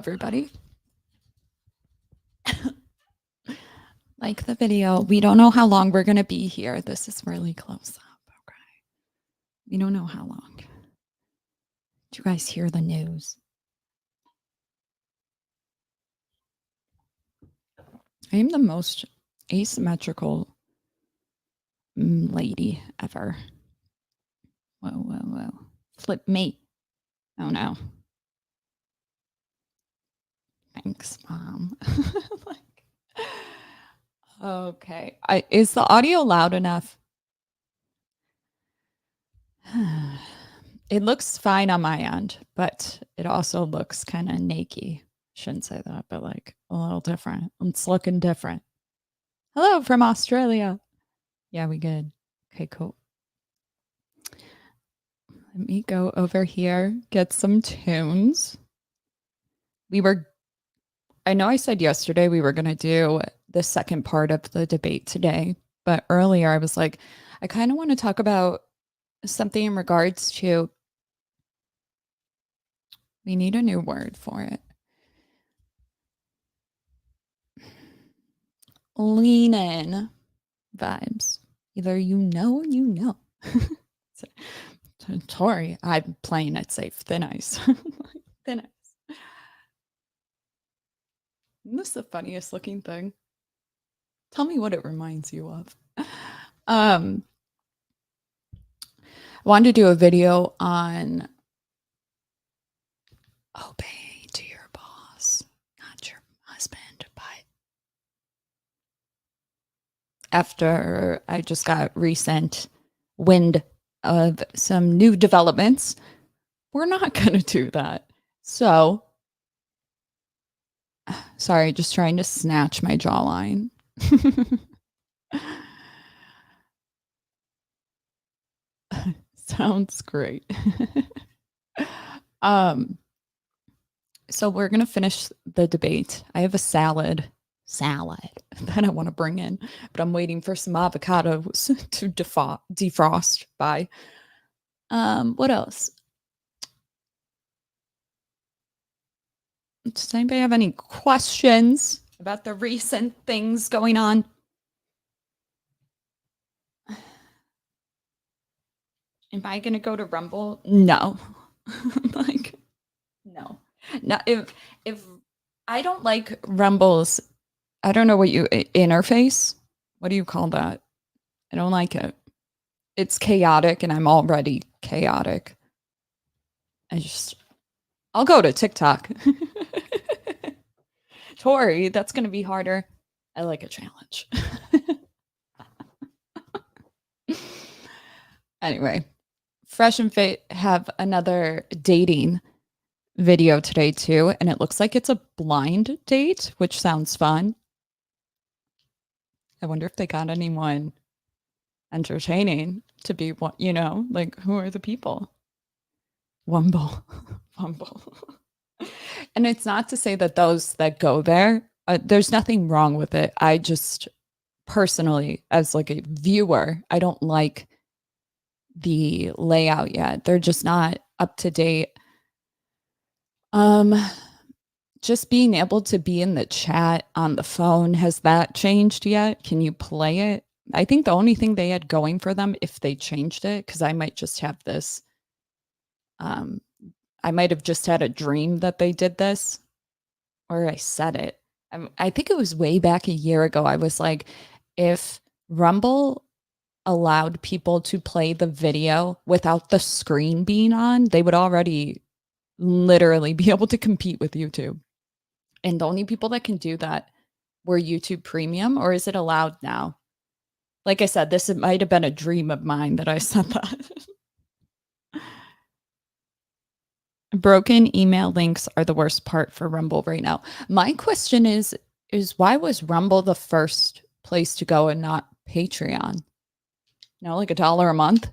everybody. Like the video. We don't know how long we're going to be here. This is really close up. Okay. We don't know how long. Do you guys hear the news? I am the most asymmetrical lady ever. Whoa, whoa, whoa. Flip me. Oh no. Thanks, Mom. Like, okay. Is the audio loud enough? It looks fine on my end, but it also looks kind of naked. Shouldn't say that, but like a little different. It's looking different. Hello from Australia. Yeah, we good. Okay, cool. Let me go over here, get some tunes. I know I said yesterday we were going to do the second part of the debate today, but earlier I was like, I kind of want to talk about something in regards to, we need a new word for it. Lean in vibes. Either you know or you know. So, Tori, I'm playing it safe. Thin ice. Thin ice. Isn't this the funniest looking thing? Tell me what it reminds you of. I wanted to do a video on obey to your boss, not your husband, but after I just got recent wind of some new developments, we're not going to do that. So, sorry, just trying to snatch my jawline. Sounds great. So we're going to finish the debate. I have a salad that I want to bring in, but I'm waiting for some avocados to defrost by. What else? Does anybody have any questions about the recent things going on? Am I going to go to Rumble? No. Like, no. No, if I don't like Rumble's, I don't know what interface. What do you call that? I don't like it. It's chaotic and I'm already chaotic. I'll go to TikTok. Tori, that's going to be harder. I like a challenge. Anyway, Fresh and Fit have another dating video today too, and it looks like it's a blind date, which sounds fun. I wonder if they got anyone entertaining to be what, like who are the people? Wumble. And it's not to say that those that go there, there's nothing wrong with it. I just personally, as like a viewer, I don't like the layout yet. They're just not up to date. Just being able to be in the chat on the phone, has that changed yet? Can you play it? I think the only thing they had going for them, if they changed it, because I might just have this, I might have just had a dream that they did this, or I said it. I think it was way back a year ago. I was like, if Rumble allowed people to play the video without the screen being on, they would already literally be able to compete with YouTube. And the only people that can do that were YouTube Premium, or is it allowed now? Like I said, this might have been a dream of mine that I said that. Broken email links are the worst part for Rumble right now. My question is why was Rumble the first place to go and not Patreon? Like $1 a month?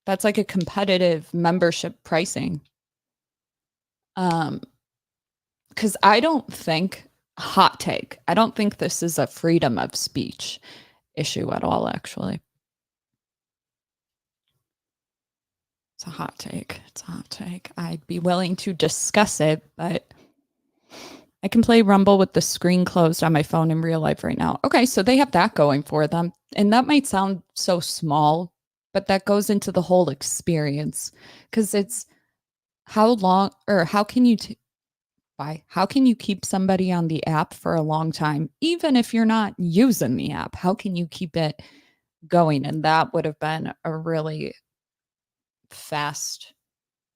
That's like a competitive membership pricing. Because I don't think, hot take, I don't think this is a freedom of speech issue at all, actually. It's a hot take. I'd be willing to discuss it, but I can play Rumble with the screen closed on my phone in real life right now. Okay, so they have that going for them. And that might sound so small, but that goes into the whole experience because it's how long or how can you how can you keep somebody on the app for a long time even if you're not using the app? How can you keep it going? And that would have been a really fast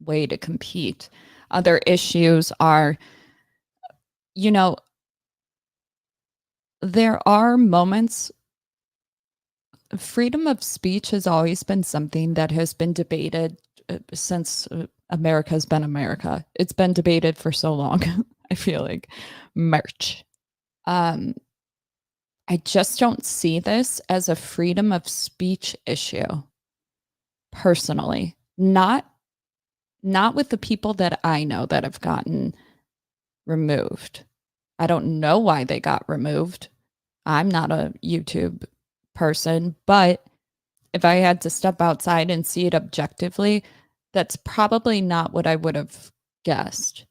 way to compete. Other issues are, you know, there are moments. Freedom of speech has always been something that has been debated since America's been America. It's been debated for so long. I feel like merch. Um, I just don't see this as a freedom of speech issue personally. Not with the people that I know that have gotten removed. I don't know why they got removed. I'm not a YouTube person, but if I had to step outside and see it objectively, that's probably not what I would have guessed.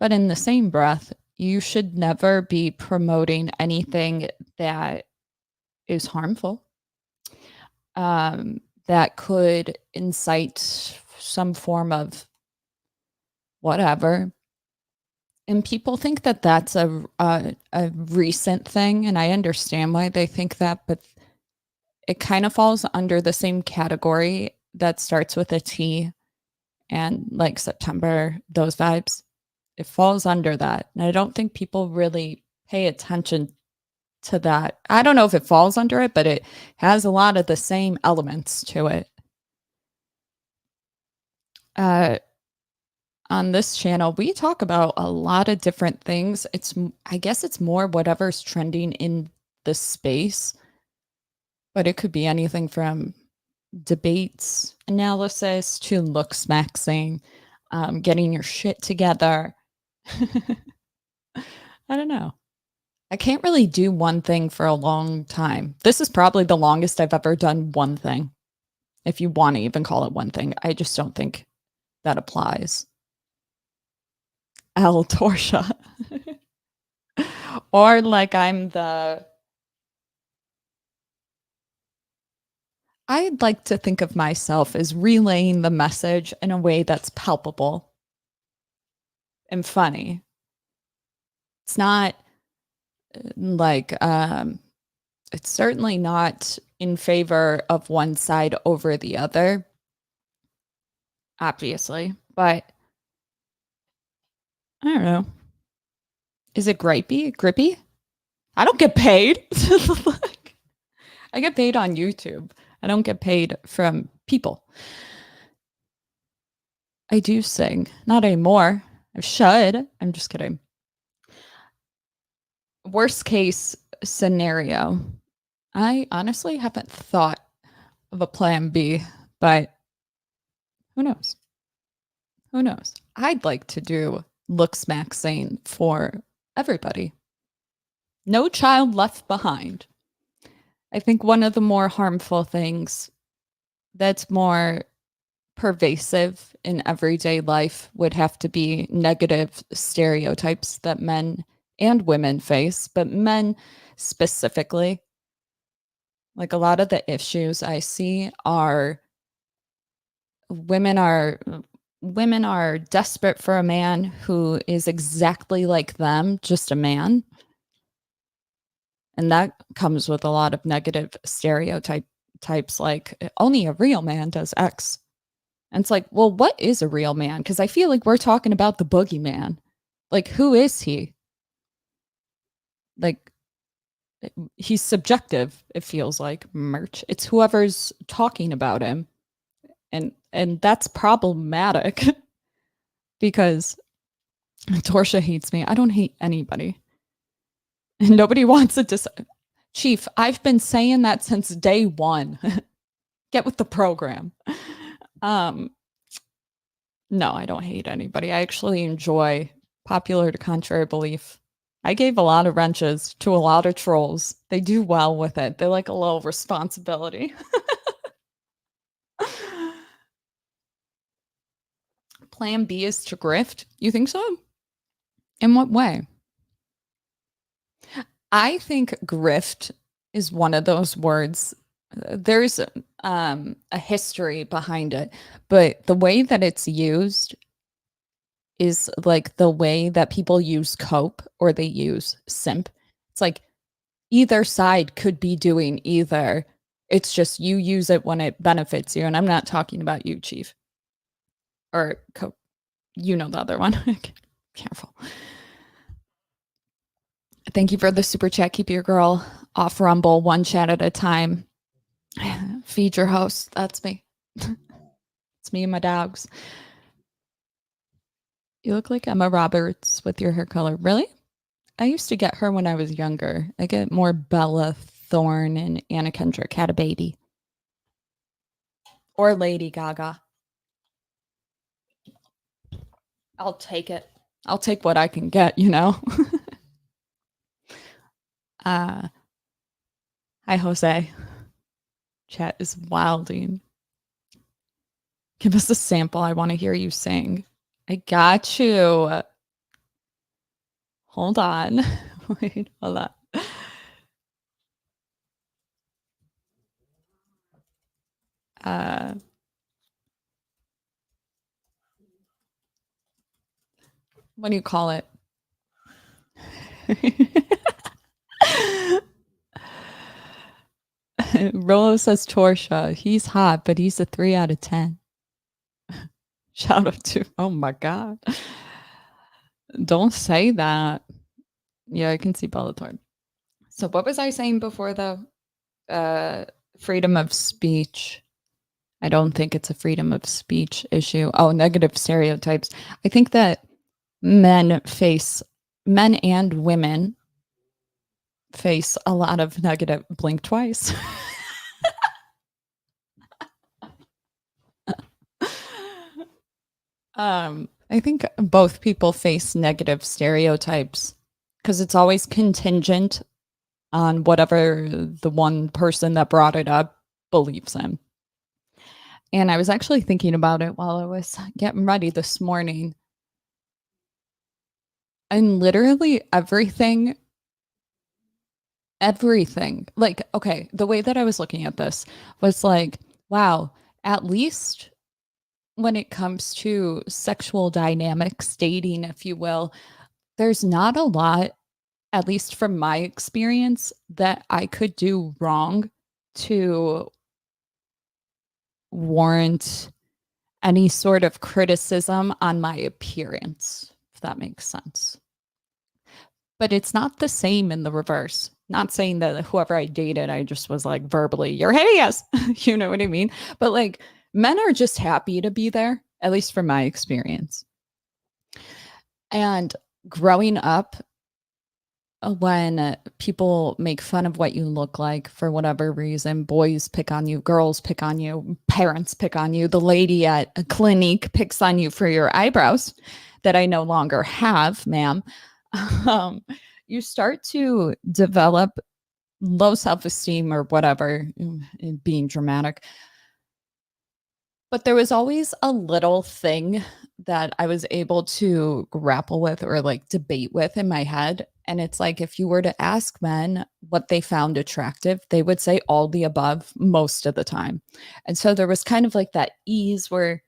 But in the same breath, you should never be promoting anything that is harmful, that could incite some form of whatever. And people think that that's a recent thing, and I understand why they think that, but it kind of falls under the same category that starts with a T and like September, those vibes. It falls under that. And I don't think people really pay attention to that. I don't know if it falls under it, but it has a lot of the same elements to it. Uh, on this channel, we talk about a lot of different things. I guess it's more whatever's trending in the space, but it could be anything from debates, analysis to looks maxing, getting your shit together. I don't know. I can't really do one thing for a long time. This is probably the longest I've ever done one thing. If you want to even call it one thing, I just don't think that applies. Torshaa. Or like I'd like to think of myself as relaying the message in a way that's palpable and funny. It's not like it's certainly not in favor of one side over the other, obviously, but I don't know. Is it grippy? I don't get paid. I get paid on YouTube. I don't get paid from people. I do sing, not anymore. I should. I'm just kidding. Worst case scenario. I honestly haven't thought of a plan B, but who knows? Who knows? I'd like to do looks maxing for everybody. No child left behind. I think one of the more harmful things that's more pervasive in everyday life would have to be negative stereotypes that men and women face, but men specifically. Like a lot of the issues I see are women are women are desperate for a man who is exactly like them, just a man. And that comes with a lot of negative stereotypes like only a real man does X. And it's like, well, what is a real man? Because I feel like we're talking about the boogeyman. Like, who is he? Like, he's subjective, it feels like merch. It's whoever's talking about him. And that's problematic because Torshaa hates me. I don't hate anybody. And nobody wants to Chief, I've been saying that since day one. Get with the program. No, I don't hate anybody. I actually enjoy popular to contrary belief. I gave a lot of wrenches to a lot of trolls. They do well with it. They like a little responsibility. Plan B is to grift. You think so? In what way? I think grift is one of those words. There's a history behind it, but the way that it's used is like the way that people use cope or they use simp. It's like either side could be doing either. It's just you use it when it benefits you. And I'm not talking about you, Chief, or cope. You know the other one. Careful. Thank you for the super chat. Keep your girl off Rumble, one chat at a time. Feed your host. That's me. It's me and my dogs. You look like Emma Roberts with your hair color. Really? I used to get her when I was younger. I get more Bella Thorne and Anna Kendrick had a baby. Or Lady Gaga. I'll take it. I'll take what I can get, you know? Hi, Jose. Chat is wilding. Give us a sample. I want to hear you sing. I got you. Hold on. Wait, hold on. What do you call it? Rolo says torshaa. He's hot, but he's a 3 out of 10. Shout out to, oh my God. Don't say that. Yeah, I can see Bellator. So what was I saying before the freedom of speech? I don't think it's a freedom of speech issue. Oh, negative stereotypes. I think that men and women face a lot of negative, blink twice. I think both people face negative stereotypes because it's always contingent on whatever the one person that brought it up believes in. And I was actually thinking about it while I was getting ready this morning. And literally everything, like, okay, the way that I was looking at this was like, wow, at least when it comes to sexual dynamics, dating, if you will, there's not a lot, at least from my experience, that I could do wrong to warrant any sort of criticism on my appearance, if that makes sense. But it's not the same in the reverse. Not saying that whoever I dated, I just was like verbally, you're hideous. You know what I mean? But like men are just happy to be there, at least from my experience. And growing up, when people make fun of what you look like for whatever reason, boys pick on you, girls pick on you, parents pick on you, the lady at a clinic picks on you for your eyebrows that I no longer have, ma'am. You start to develop low self-esteem or whatever, being dramatic. But there was always a little thing that I was able to grapple with or like debate with in my head. And it's like, if you were to ask men what they found attractive, they would say all the above most of the time. And so there was kind of like that ease where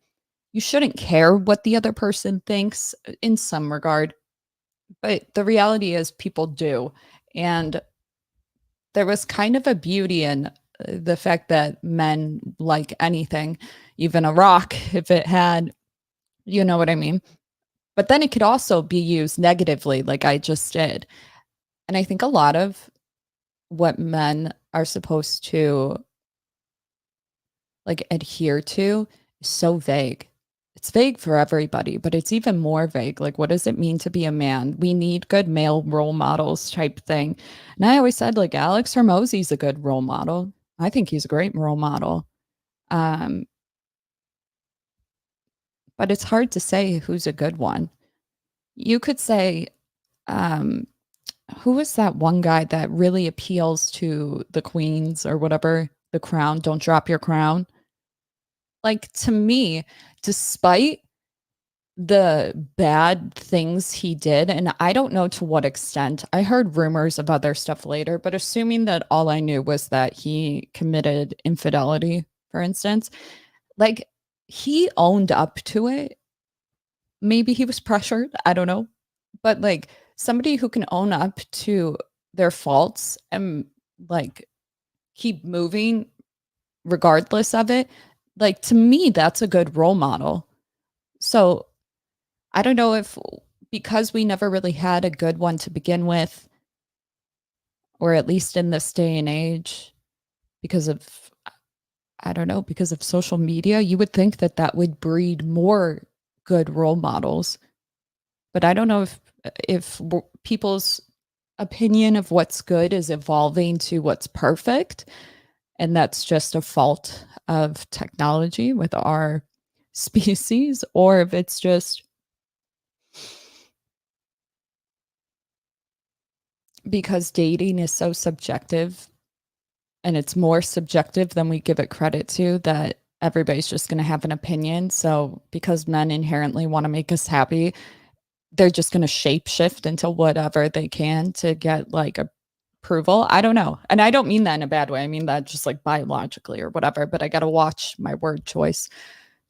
you shouldn't care what the other person thinks in some regard. But the reality is people do. And there was kind of a beauty in the fact that men like anything, even a rock, if it had, you know what I mean? But then it could also be used negatively, like I just did. And I think a lot of what men are supposed to like adhere to is so vague. It's vague for everybody, but it's even more vague. Like, what does it mean to be a man? We need good male role models type thing. And I always said, like, Alex Hormozy's a good role model. I think he's a great role model. But it's hard to say who's a good one. You could say, who was that one guy that really appeals to the queens or whatever, the crown, don't drop your crown? Like, to me, despite the bad things he did, and I don't know to what extent. I heard rumors of other stuff later, but assuming that all I knew was that he committed infidelity, for instance, like he owned up to it. Maybe he was pressured, I don't know. But like somebody who can own up to their faults and like keep moving regardless of it, like to me, that's a good role model. So I don't know if because we never really had a good one to begin with, or at least in this day and age, because of, I don't know, because of social media, you would think that that would breed more good role models. But I don't know if people's opinion of what's good is evolving to what's perfect, and that's just a fault of technology with our species, or if it's just because dating is so subjective, and it's more subjective than we give it credit to, that everybody's just going to have an opinion. So because men inherently want to make us happy, they're just going to shape shift into whatever they can to get like approval. I don't know. And I don't mean that in a bad way. I mean that just like biologically or whatever, but I got to watch my word choice.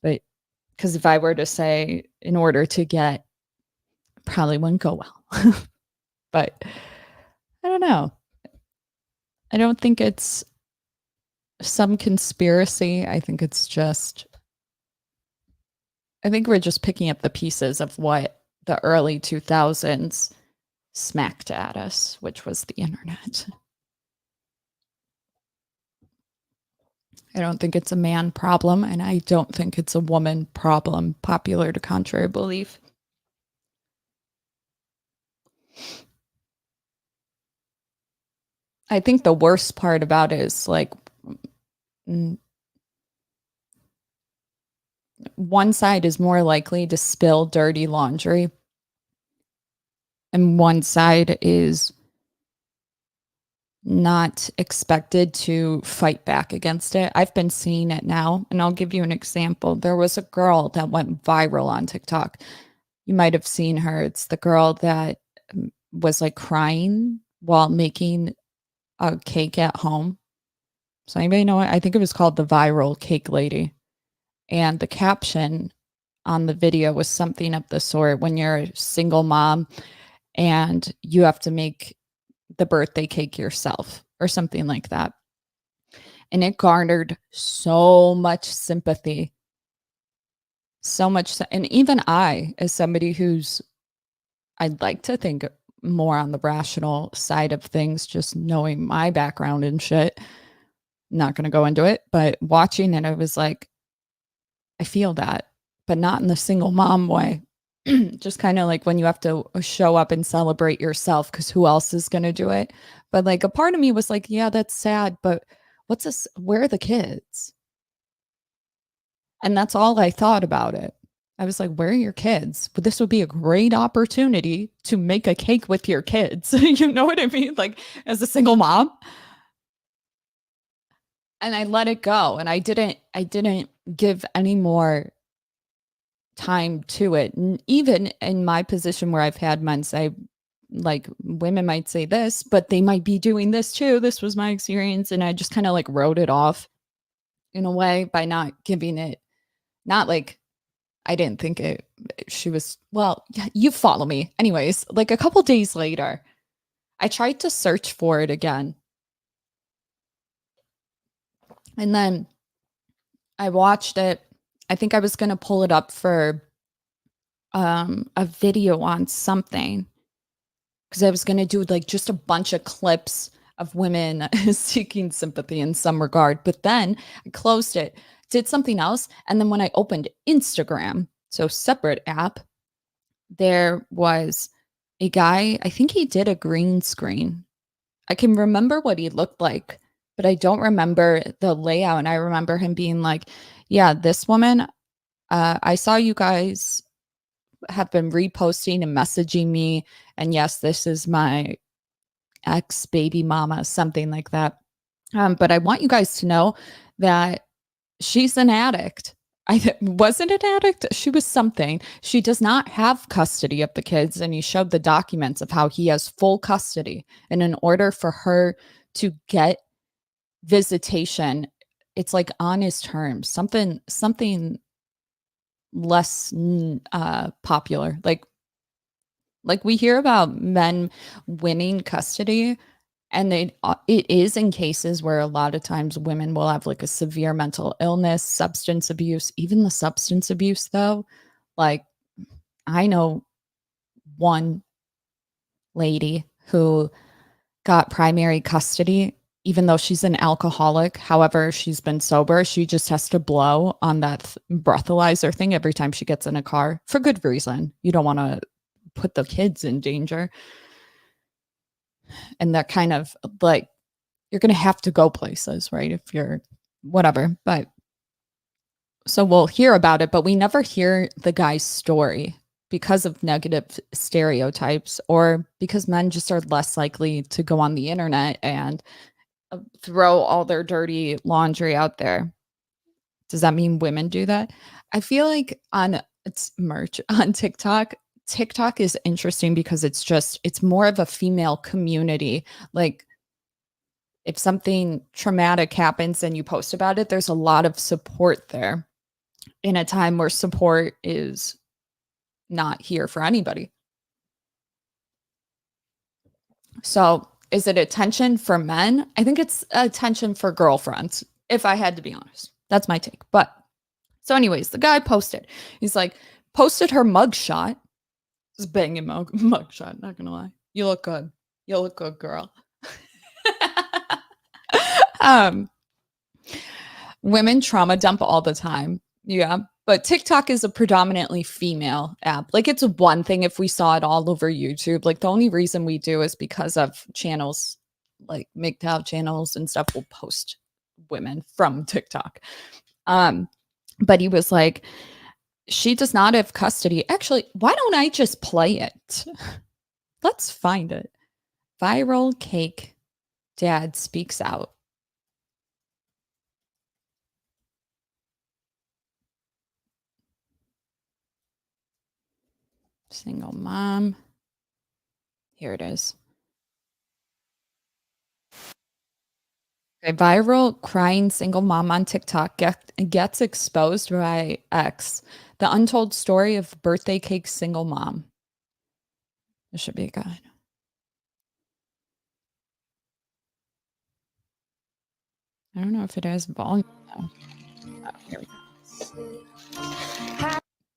But because if I were to say in order to get, probably wouldn't go well. But I don't know. I don't think it's some conspiracy. I think it's just, I think we're just picking up the pieces of what the early 2000s smacked at us, which was the internet. I don't think it's a man problem, and I don't think it's a woman problem, popular to contrary belief. I think the worst part about it is like one side is more likely to spill dirty laundry, and one side is not expected to fight back against it. I've been seeing it now, and I'll give you an example. There was a girl that went viral on TikTok. You might have seen her. It's the girl that was like crying while making a cake at home. So anybody know it? I think it was called the viral cake lady. And the caption on the video was something of the sort: when you're a single mom and you have to make the birthday cake yourself, or something like that. And it garnered so much sympathy. So much. And even I, as somebody who's, I'd like to think more on the rational side of things, just knowing my background and shit, not going to go into it, but watching it, I was like, I feel that, but not in the single mom way. Just kind of like when you have to show up and celebrate yourself because who else is going to do it? But like a part of me was like, yeah, that's sad, but what's this? Where are the kids? And that's all I thought about it. I was like, where are your kids? But this would be a great opportunity to make a cake with your kids. You know what I mean? Like as a single mom. And I let it go. And I didn't give any more time to it. And even in my position where I've had men say, like, women might say this, but they might be doing this too. This was my experience. And I just kind of like wrote it off in a way by not giving it, not like I didn't think it, she was, well, you follow me. Anyways, like a couple days later, I tried to search for it again. And then I watched it. I think I was going to pull it up for a video on something, because I was going to do like just a bunch of clips of women seeking sympathy in some regard. But then I closed it, did something else. And then when I opened Instagram, so separate app, there was a guy, I think he did a green screen. I can remember what he looked like, but I don't remember the layout. And I remember him being like, yeah, this woman, I saw you guys have been reposting and messaging me. And yes, this is my ex baby mama, something like that. But I want you guys to know that she's an addict. Wasn't an addict. She was something. She does not have custody of the kids, and he showed the documents of how he has full custody. And in order for her to get visitation, it's like on his terms, something less popular. Like we hear about men winning custody, and it is in cases where a lot of times women will have like a severe mental illness, substance abuse. Even the substance abuse though, like I know one lady who got primary custody even though she's an alcoholic. However, she's been sober. She just has to blow on that breathalyzer thing every time she gets in a car for good reason. You don't want to put the kids in danger. And that kind of like, you're going to have to go places, right? If you're whatever. But so we'll hear about it, but we never hear the guy's story because of negative stereotypes or because men just are less likely to go on the internet and throw all their dirty laundry out there. Does that mean women do that? I feel like on it's merch on TikTok is interesting because it's more of a female community. Like if something traumatic happens and you post about it, there's a lot of support there in a time where support is not here for anybody. So, is it attention for men? I think it's attention for girlfriends, if I had to be honest. That's my take. But so, anyways, the guy posted. He's like, posted her mugshot. Just banging mugshot, not gonna lie. You look good. You look good, girl. um, Women trauma dump all the time. Yeah. But TikTok is a predominantly female app. Like it's one thing if we saw it all over YouTube. Like the only reason we do is because of channels like MGTOW channels and stuff will post women from TikTok. But he was like, she does not have custody. Actually, why don't I just play it? Let's find it. Viral cake dad speaks out. Single mom. Here it is. A viral crying single mom on TikTok gets exposed by X. The untold story of birthday cake single mom. This should be good. I don't know if it has volume though. Oh, here we go.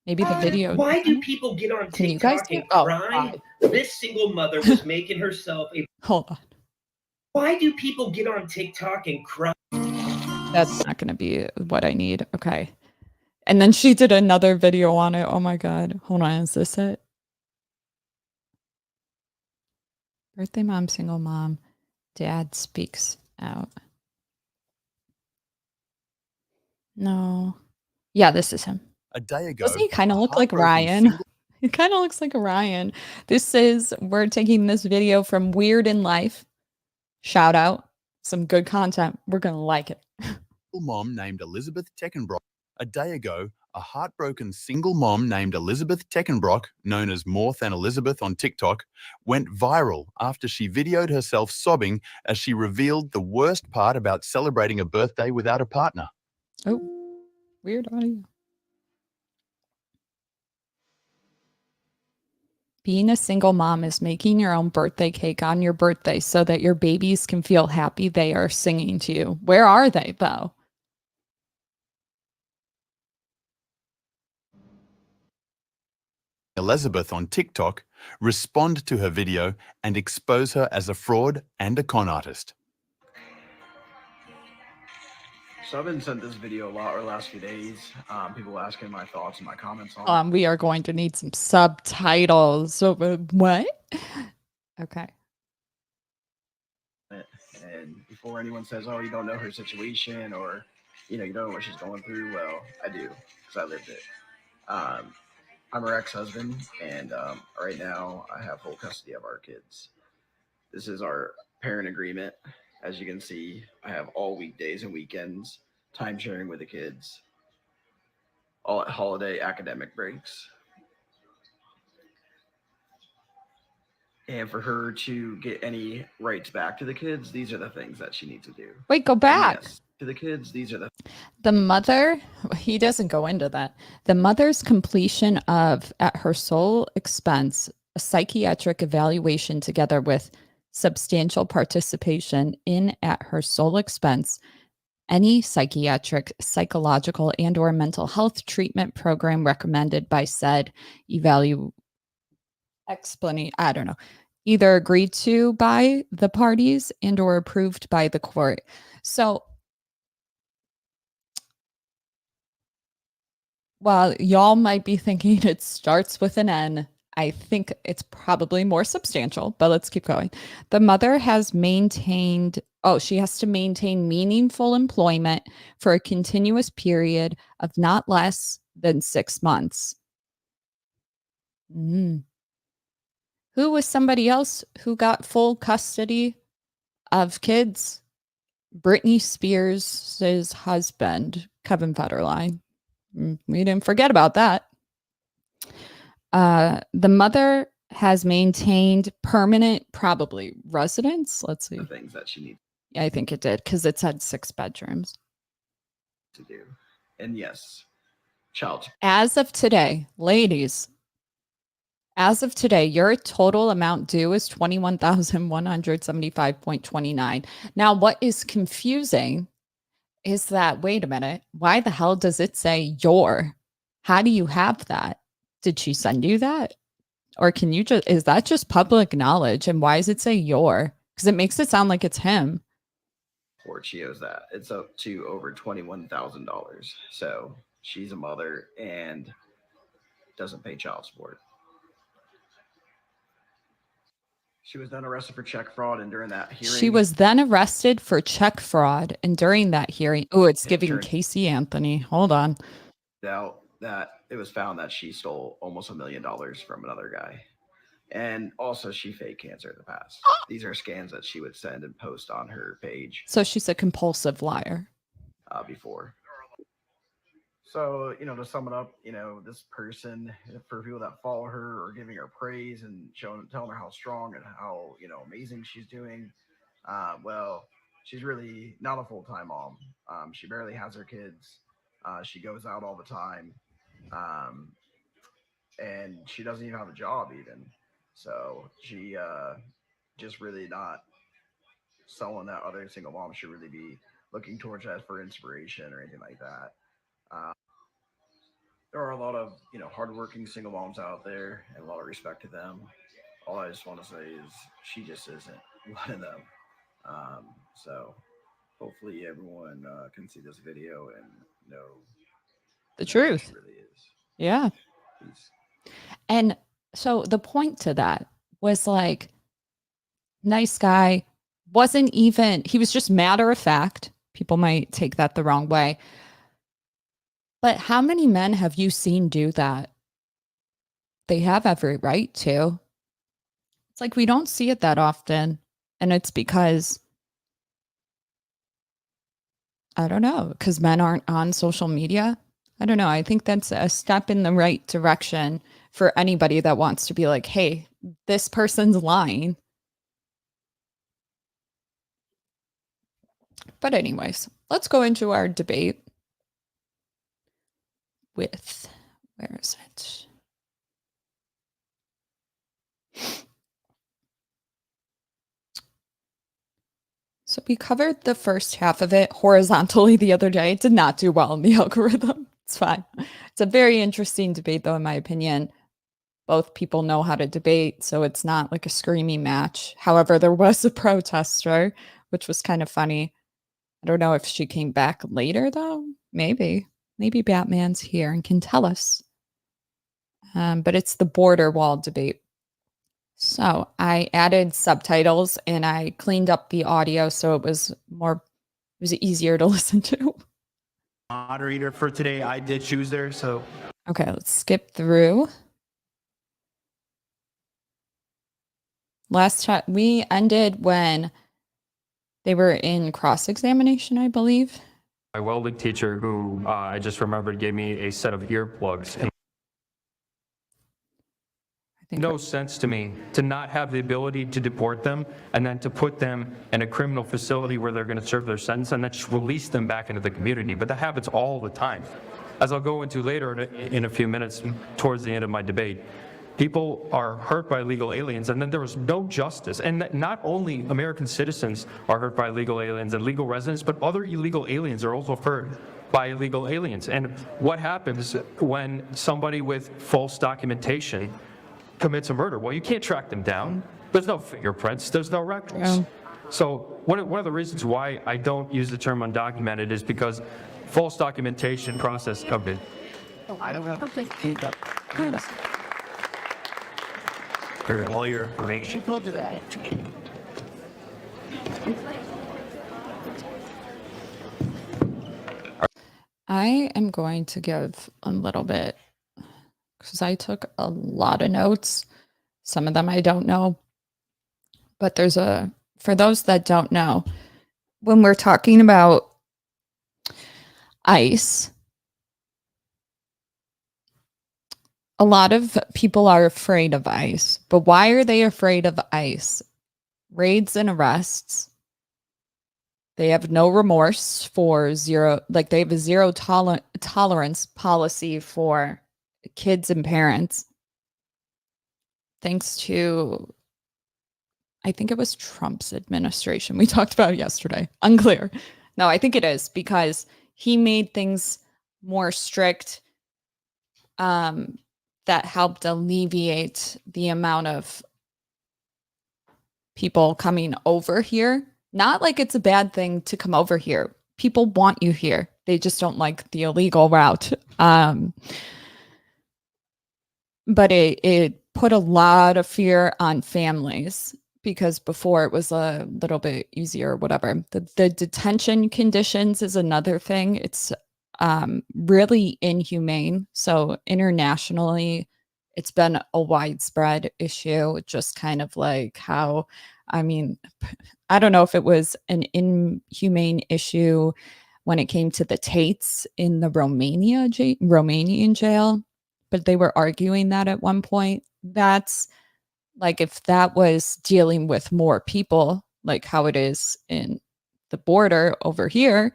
Maybe the video. Why do people get on Can you guys TikTok hear? and cry? This single mother was making herself a. Hold on. Why do people get on TikTok and cry? That's not going to be what I need. Okay. And then she did another video on it. Oh my God. Hold on. Is this it? Birthday mom, single mom. Dad speaks out. No. Yeah, this is him. A day ago, doesn't he kind of look like Ryan? He kind of looks like Ryan. We're taking this video from Weird in Life. Shout out. Some good content. We're going to like it. Mom named Elizabeth Teckenbrock. A day ago, a heartbroken single mom named Elizabeth Teckenbrock, known as More Than Elizabeth on TikTok, went viral after she videoed herself sobbing as she revealed the worst part about celebrating a birthday without a partner. Oh, weird audio. Being a single mom is making your own birthday cake on your birthday so that your babies can feel happy they are singing to you. Where are they, though? Elizabeth on TikTok respond to her video and expose her as a fraud and a con artist. So I've been sent this video a lot over the last few days. People asking my thoughts and my comments on We are going to need some subtitles. So what? Okay. And before anyone says, oh, you don't know her situation or, you don't know what she's going through. Well, I do, because I lived it. I'm her ex-husband, and right now I have full custody of our kids. This is our parent agreement. As you can see, I have all weekdays and weekends, time sharing with the kids. all holiday academic breaks. And for her to get any rights back to the kids, these are the things that she needs to do. Wait, go And back. yes, to the kids, these are The mother, he doesn't go into that. The mother's completion of, at her sole expense, a psychiatric evaluation together with substantial participation in, at her sole expense, any psychiatric, psychological, and or mental health treatment program recommended by said I don't know, either agreed to by the parties and or approved by the court. So while y'all might be thinking it starts with an N, I think it's probably more substantial, but let's keep going. The mother has maintained, she has to maintain meaningful employment for a continuous period of not less than 6 months. Mm. Who was somebody else who got full custody of kids? Brittany Spears' husband, Kevin Federline. We didn't forget about that. The mother has maintained permanent, probably residence. Let's see. the things that she needs Yeah, I think it did because it said 6 bedrooms. to do. And yes, child support. As of today, ladies, as of today, your total amount due is $21,175.29. Now, what is confusing is that, wait a minute, why the hell does it say your? How do you have that? Did she send you that? Or can you just, is that just public knowledge? And why does it say your? Because it makes it sound like it's him. She owes that. It's up to over $21,000. So she's a mother and doesn't pay child support. She was then arrested for check fraud, and during that hearing, She was then arrested for check fraud, and during that hearing, it's giving Casey Anthony. Hold on. Out that it was found that she stole almost $1 million from another guy, and also she faked cancer in the past. These are scans that she would send and post on her page. So she's a compulsive liar. Before. So, to sum it up, this person, for people that follow her or giving her praise and telling her how strong and how, amazing she's doing, well, she's really not a full-time mom. She barely has her kids. She goes out all the time. And she doesn't even have a job even. So she just really not someone that other single moms should really be looking towards as for inspiration or anything like that. There are a lot of hardworking single moms out there, and a lot of respect to them. All I just want to say is she just isn't one of them. So hopefully everyone can see this video and know the truth. She really is. Yeah. Peace. And so the point to that was like, nice guy, he was just matter of fact. People might take that the wrong way. But how many men have you seen do that? They have every right to. It's like we don't see it that often. And it's because, I don't know, because men aren't on social media. I don't know. I think that's a step in the right direction for anybody that wants to be like, hey, this person's lying. But anyways, let's go into our debate with, where is it? So we covered the first half of it horizontally the other day. It did not do well in the algorithm. It's fine. It's a very interesting debate, though, in my opinion. Both people know how to debate, so it's not like a screaming match. However, there was a protester, which was kind of funny. I don't know if she came back later, though. Maybe. Maybe Batman's here and can tell us. But it's the border wall debate. So I added subtitles and I cleaned up the audio so it was easier to listen to. Moderator for today, I did choose her, so. Okay, let's skip through. Last time we ended when they were in cross-examination, I believe. My welding teacher, who I just remembered, gave me a set of earplugs. And no sense to me to not have the ability to deport them and then to put them in a criminal facility where they're going to serve their sentence and then just release them back into the community. But that happens all the time. As I'll go into later in a few minutes towards the end of my debate, people are hurt by illegal aliens, and then there was no justice. And not only American citizens are hurt by illegal aliens and legal residents, but other illegal aliens are also hurt by illegal aliens. And what happens when somebody with false documentation commits a murder? Well, you can't track them down. There's no fingerprints. There's no records. Yeah. So one of the reasons why I don't use the term undocumented is because false documentation process covered. I don't have to think All your information. We'll do that. I am going to give a little bit because I took a lot of notes. Some of them I don't know. But for those that don't know, when we're talking about ICE, a lot of people are afraid of ICE. But why are they afraid of ICE? Raids and arrests. They have no remorse for they have a zero tolerance policy for kids and parents. Thanks to, I think it was Trump's administration. We talked about it yesterday. Unclear. No, I think it is because he made things more strict that helped alleviate the amount of people coming over here. Not like it's a bad thing to come over here. People want you here. They just don't like the illegal route. But it put a lot of fear on families because before it was a little bit easier, whatever. The detention conditions is another thing. It's really inhumane. So internationally, it's been a widespread issue, just kind of like how, I mean, I don't know if it was an inhumane issue when it came to the Tates in the Romanian jail, but they were arguing that at one point. That's like if that was dealing with more people, like how it is in the border over here.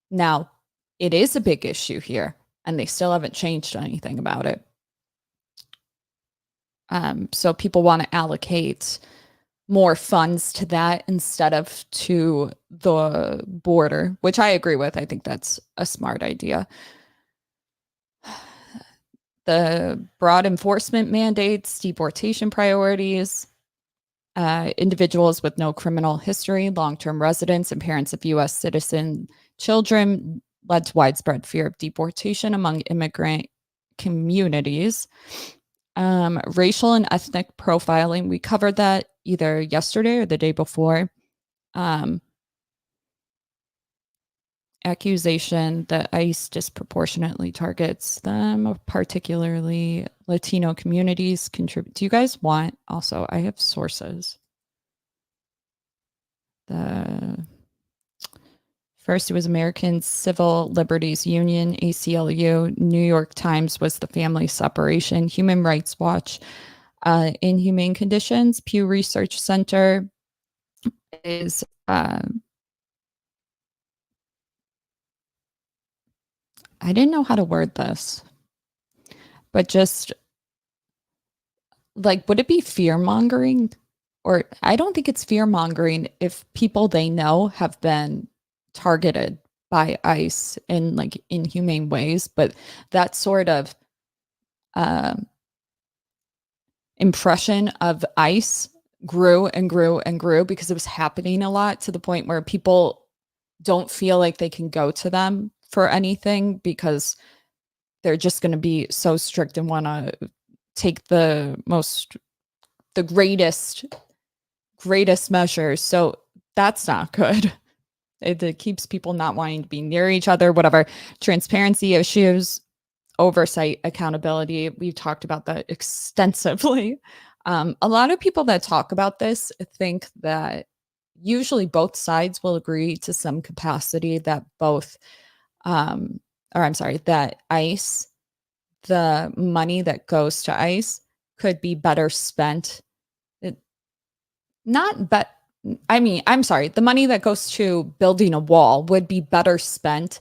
Now, it is a big issue here, and they still haven't changed anything about it. So people want to allocate more funds to that instead of to the border, which I agree with. I think that's a smart idea. The broad enforcement mandates, deportation priorities, individuals with no criminal history, long-term residents, and parents of U.S. citizen children led to widespread fear of deportation among immigrant communities. Racial and ethnic profiling, we covered that either yesterday or the day before. Accusation that ICE disproportionately targets them, particularly Latino communities. Do you guys want, also, I have sources. First, it was American Civil Liberties Union, ACLU. New York Times was the family separation. Human Rights Watch, inhumane conditions. Pew Research Center is I didn't know how to word this, but just like, would it be fear mongering? Or I don't think it's fear mongering if people they know have been targeted by ICE in like inhumane ways, but that sort of impression of ICE grew and grew and grew because it was happening a lot to the point where people don't feel like they can go to them for anything because they're just going to be so strict and want to take the greatest measures. So that's not good. It keeps people not wanting to be near each other, whatever. Transparency issues, oversight, accountability. We've talked about that extensively. A lot of people that talk about this think that, usually both sides will agree to some capacity that both, or I'm sorry, that ICE, the money that goes to ICE could be better spent. Not, but I mean, I'm sorry, the money that goes to building a wall would be better spent.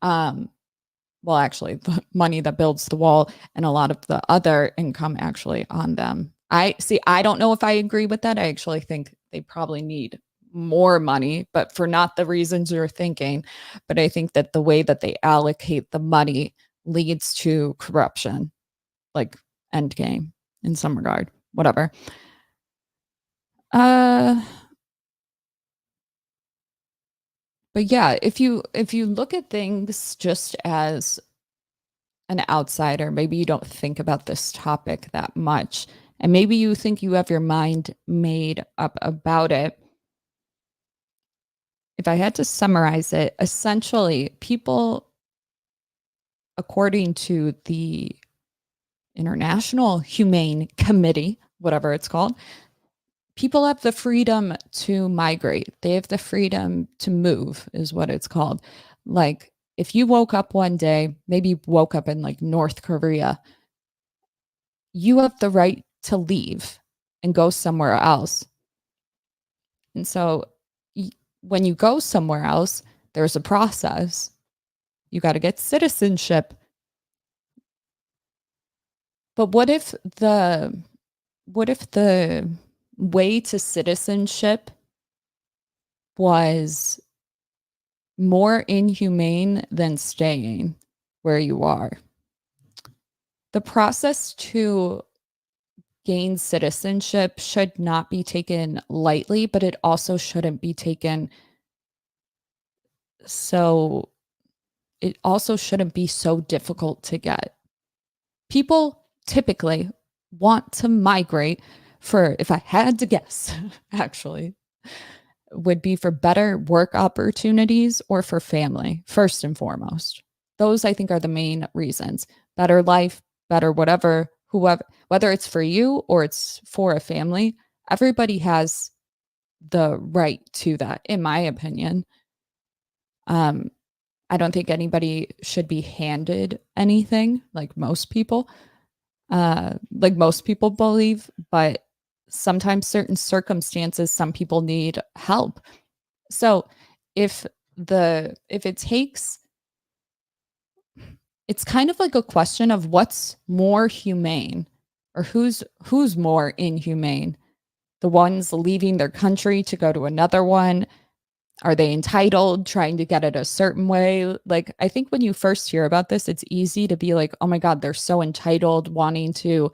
Well, actually, the money that builds the wall and a lot of the other income actually on them. I don't know if I agree with that. I actually think they probably need more money, but for not the reasons you're thinking. But I think that the way that they allocate the money leads to corruption, like end game in some regard, whatever. But yeah, if you look at things just as an outsider, maybe you don't think about this topic that much, and maybe you think you have your mind made up about it. If I had to summarize it, essentially, people, according to the International Humane Committee, whatever it's called, people have the freedom to migrate. They have the freedom to move, is what it's called. Like, if you woke up one day, maybe you woke up in like North Korea, you have the right to leave and go somewhere else. And so when you go somewhere else, there's a process. You got to get citizenship. But what if the way to citizenship was more inhumane than staying where you are? The process to gain citizenship should not be taken lightly, but it also shouldn't be taken so it also shouldn't be so difficult to get. People typically want to migrate for, if I had to guess, actually, would be for better work opportunities or for family, first and foremost. Those, I think, are the main reasons. Better life, better whatever, whoever, whether it's for you or it's for a family, everybody has the right to that, in my opinion. I don't think anybody should be handed anything like most people believe, but sometimes certain circumstances, some people need help. So if it takes, it's kind of like a question of what's more humane or who's more inhumane. The ones leaving their country to go to another one, are they entitled, trying to get it a certain way? Like, I think when you first hear about this, it's easy to be like, oh my God, they're so entitled, wanting to,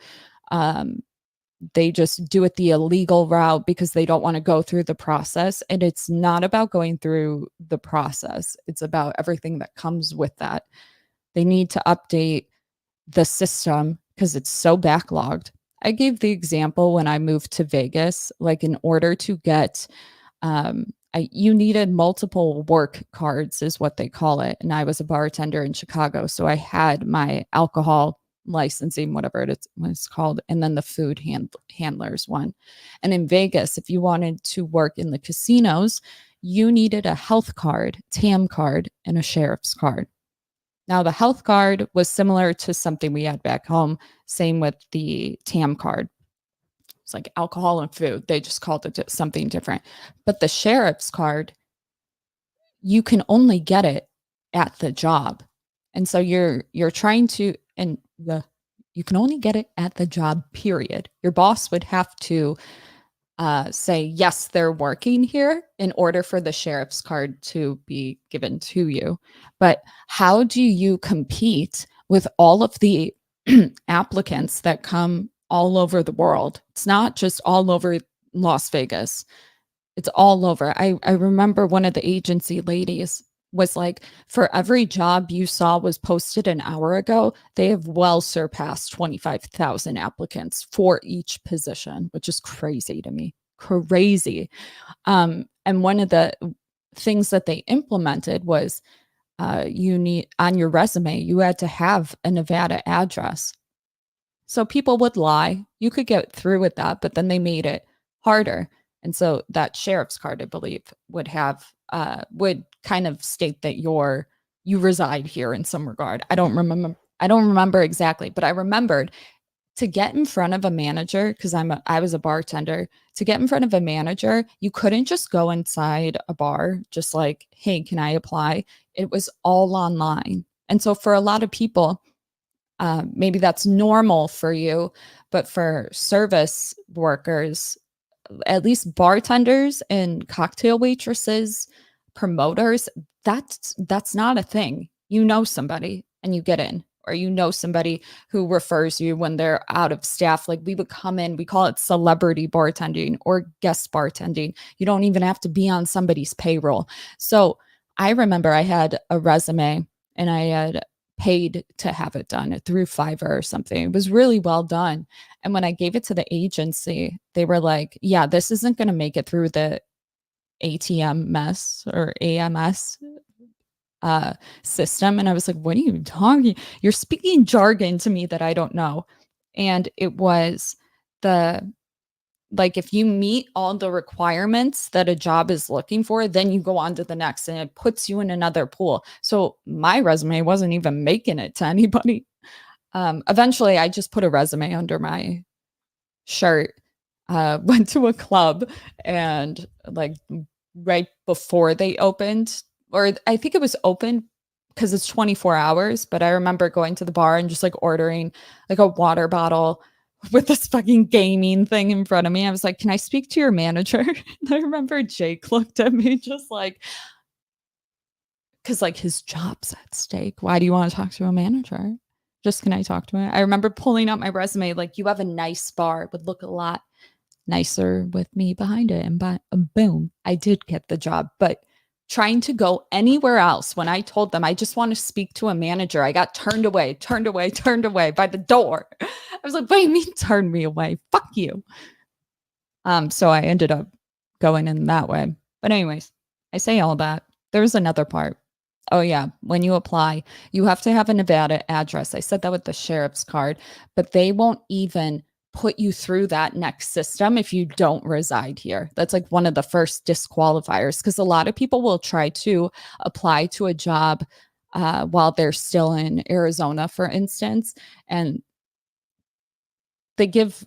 they just do it the illegal route because they don't want to go through the process. And it's not about going through the process. It's about everything that comes with that. They need to update the system because it's so backlogged. I gave the example when I moved to Vegas, like in order to get, you needed multiple work cards is what they call it. And I was a bartender in Chicago. So I had my alcohol licensing, whatever it was called, and then the food handlers one. And in Vegas, if you wanted to work in the casinos, you needed a health card, TAM card, and a sheriff's card. Now, the health card was similar to something we had back home. Same with the TAM card. It's like alcohol and food. They just called it something different. But the sheriff's card, you can only get it at the job. And so you're trying to, and you can only get it at the job, period. Your boss would have to say, yes, they're working here in order for the sheriff's card to be given to you. But how do you compete with all of the applicants that come all over the world? It's not just all over Las Vegas. It's all over. I remember one of the agency ladies was like, for every job you saw was posted an hour ago, they have well surpassed 25,000 applicants for each position, which is crazy to me. Crazy. And one of the things that they implemented was you need, on your resume, you had to have a Nevada address. So people would lie. You could get through with that, but then they made it harder. And so that sheriff's card, I believe, would have would kind of state that you reside here in some regard. I don't remember exactly, but I remembered to get in front of a manager, because I was a bartender. To get in front of a manager, you couldn't just go inside a bar, just like, hey, can I apply? It was all online. And so for a lot of people, maybe that's normal for you, but for service workers, at least bartenders and cocktail waitresses, promoters, that's not a thing. You know somebody and you get in, or you know somebody who refers you when they're out of staff. Like we would come in, we call it celebrity bartending or guest bartending. You don't even have to be on somebody's payroll. So I remember I had a resume and I had paid to have it done through Fiverr or something. It was really well done. And when I gave it to the agency, they were like, yeah, this isn't going to make it through the ATM mess or AMS system. And I was like, what are you talking? You're speaking jargon to me that I don't know. And it was like, if you meet all the requirements that a job is looking for, then you go on to the next and it puts you in another pool. So my resume wasn't even making it to anybody. Eventually I just put a resume under my shirt, went to a club, and like right before they opened, or I think it was open because it's 24 hours, but I remember going to the bar and just like ordering like a water bottle with this fucking gaming thing in front of me. I was like, can I speak to your manager? And I remember Jake looked at me just like, because like his job's at stake. Why do you want to talk to a manager? Just, can I talk to him? I remember pulling up my resume, like, you have a nice bar, it would look a lot nicer with me behind it. And boom, I did get the job. But trying to go anywhere else, when I told them I just want to speak to a manager, I got turned away by the door. I was like, what do you mean turn me away? Fuck you. So I ended up going in that way. But anyways, I say all that. There's another part. Oh yeah, when you apply, you have to have a Nevada address. I said that with the sheriff's card, but they won't even put you through that next system if you don't reside here. That's like one of the first disqualifiers, because a lot of people will try to apply to a job while they're still in Arizona, for instance, and they give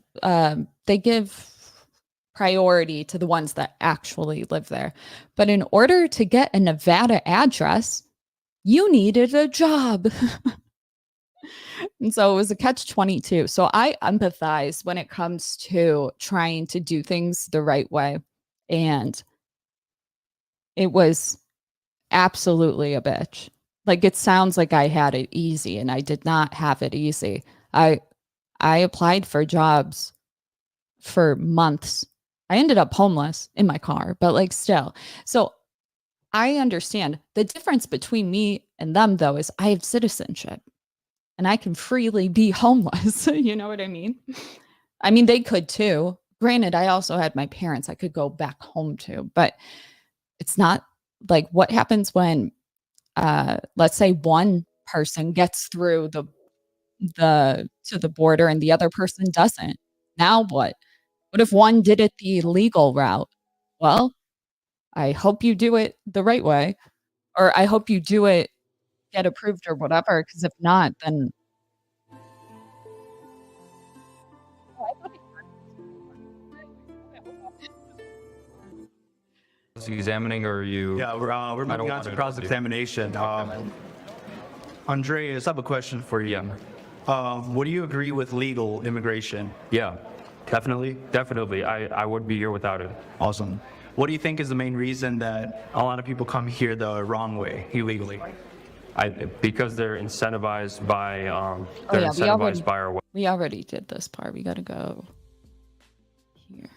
priority to the ones that actually live there. But in order to get a Nevada address, you needed a job. And so it was a catch-22. So I empathize when it comes to trying to do things the right way. And it was absolutely a bitch. Like, it sounds like I had it easy, and I did not have it easy. I applied for jobs for months. I ended up homeless in my car, but like still. So I understand the difference between me and them, though, is I have citizenship and I can freely be homeless. You know what I mean? I mean, they could too. Granted, I also had my parents I could go back home to, but it's not like what happens when, let's say one person gets through to the border and the other person doesn't. Now what? What if one did it the legal route? Well, I hope you do it the right way, or I hope you do it, get approved or whatever, because if not, then Examining, or you? Yeah, we're moving on to cross-examination. Andreas, I have a question for you. Would you agree with legal immigration? Yeah, Definitely? definitely. I would be here without it. Awesome. What do you think is the main reason that a lot of people come here the wrong way, illegally? Because they're incentivized by our we already did this part. We got to go here.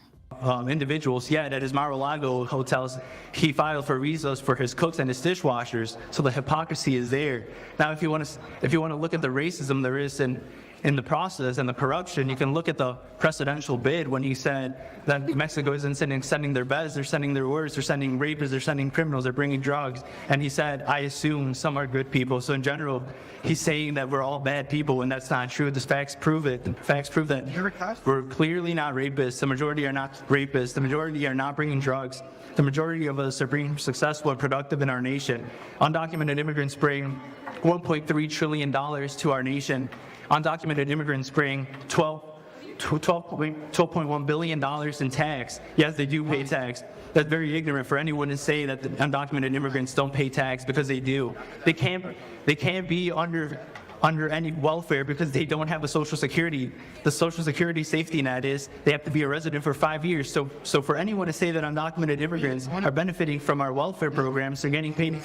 Individuals, at his Mar-a-Lago hotels, he filed for visas for his cooks and his dishwashers, so the hypocrisy is there. Now, if you want to look at the racism there is in in the process and the corruption. You can look at the presidential bid when he said that Mexico isn't sending their beds, they're sending their worst, they're sending rapists, they're sending criminals, they're bringing drugs. And he said, I assume some are good people. So in general, he's saying that we're all bad people, and that's not true. The facts prove it. The facts prove that we're clearly not rapists. The majority are not rapists. The majority are not bringing drugs. The majority of us are being successful and productive in our nation. Undocumented immigrants bring $1.3 trillion to our nation. Undocumented immigrants bring $12.1 billion in tax. Yes, they do pay tax. That's very ignorant for anyone to say that the undocumented immigrants don't pay tax, because they do. They can't be under any welfare because they don't have a Social Security. The Social Security safety net is they have to be a resident for 5 years. So for anyone to say that undocumented immigrants are benefiting from our welfare programs, they're getting paid,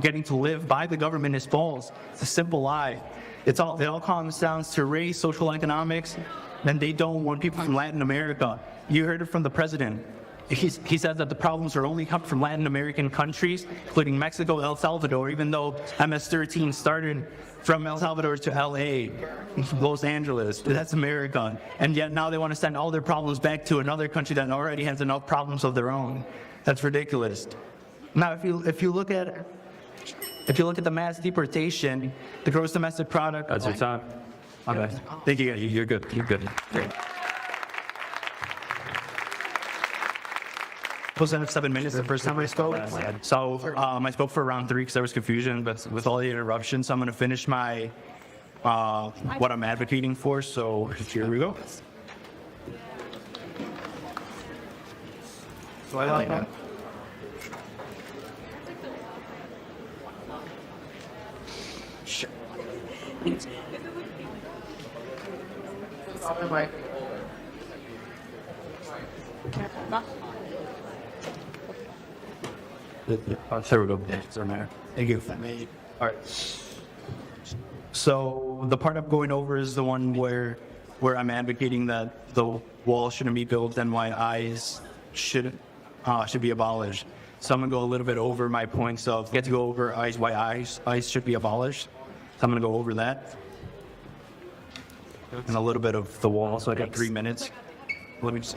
getting to live by the government is false. It's a simple lie. It all comes down to race, social economics, and they don't want people from Latin America. You heard it from the president. He says that the problems are only coming from Latin American countries, including Mexico, El Salvador, even though MS-13 started from El Salvador to LA, Los Angeles. That's America. And yet now they want to send all their problems back to another country that already has enough problems of their own. That's ridiculous. Now, if you look at the mass deportation, the gross domestic product. That's your time. Okay. Thank you. You're good. You're good. Great. Supposed to have 7 minutes the first time I spoke. So I spoke for around 3 because there was confusion, but with all the interruptions, I'm going to finish my what I'm advocating for. So here we go. So I like that. Sure. There we go. Thank you. All right. So the part I'm going over is the one where I'm advocating that the wall shouldn't be built and why ICE should be abolished. So I'm gonna go a little bit over my points of get to go over ICE, why ICE should be abolished. So I'm gonna go over that and a little bit of the wall. So I got 3 minutes. Let me just.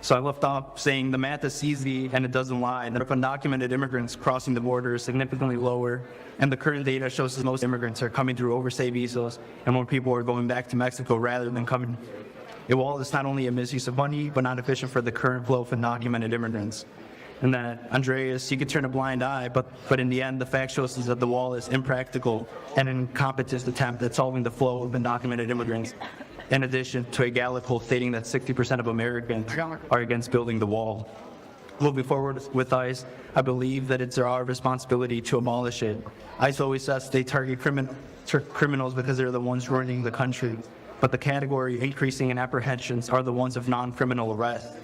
So I left off saying the math is easy and it doesn't lie. That if undocumented immigrants crossing the border is significantly lower, and the current data shows that most immigrants are coming through overstay visas, and more people are going back to Mexico rather than coming. Well, it's not only a misuse of money, but not efficient for the current flow of undocumented immigrants. And that, Andreas, you could turn a blind eye, but in the end, the fact shows us that the wall is impractical and an incompetent attempt at solving the flow of undocumented immigrants. In addition to a Gallup poll stating that 60% of Americans are against building the wall. Moving forward with ICE, I believe that it's our responsibility to abolish it. ICE always says they target criminals because they're the ones running the country, but the category increasing in apprehensions are the ones of non-criminal arrest.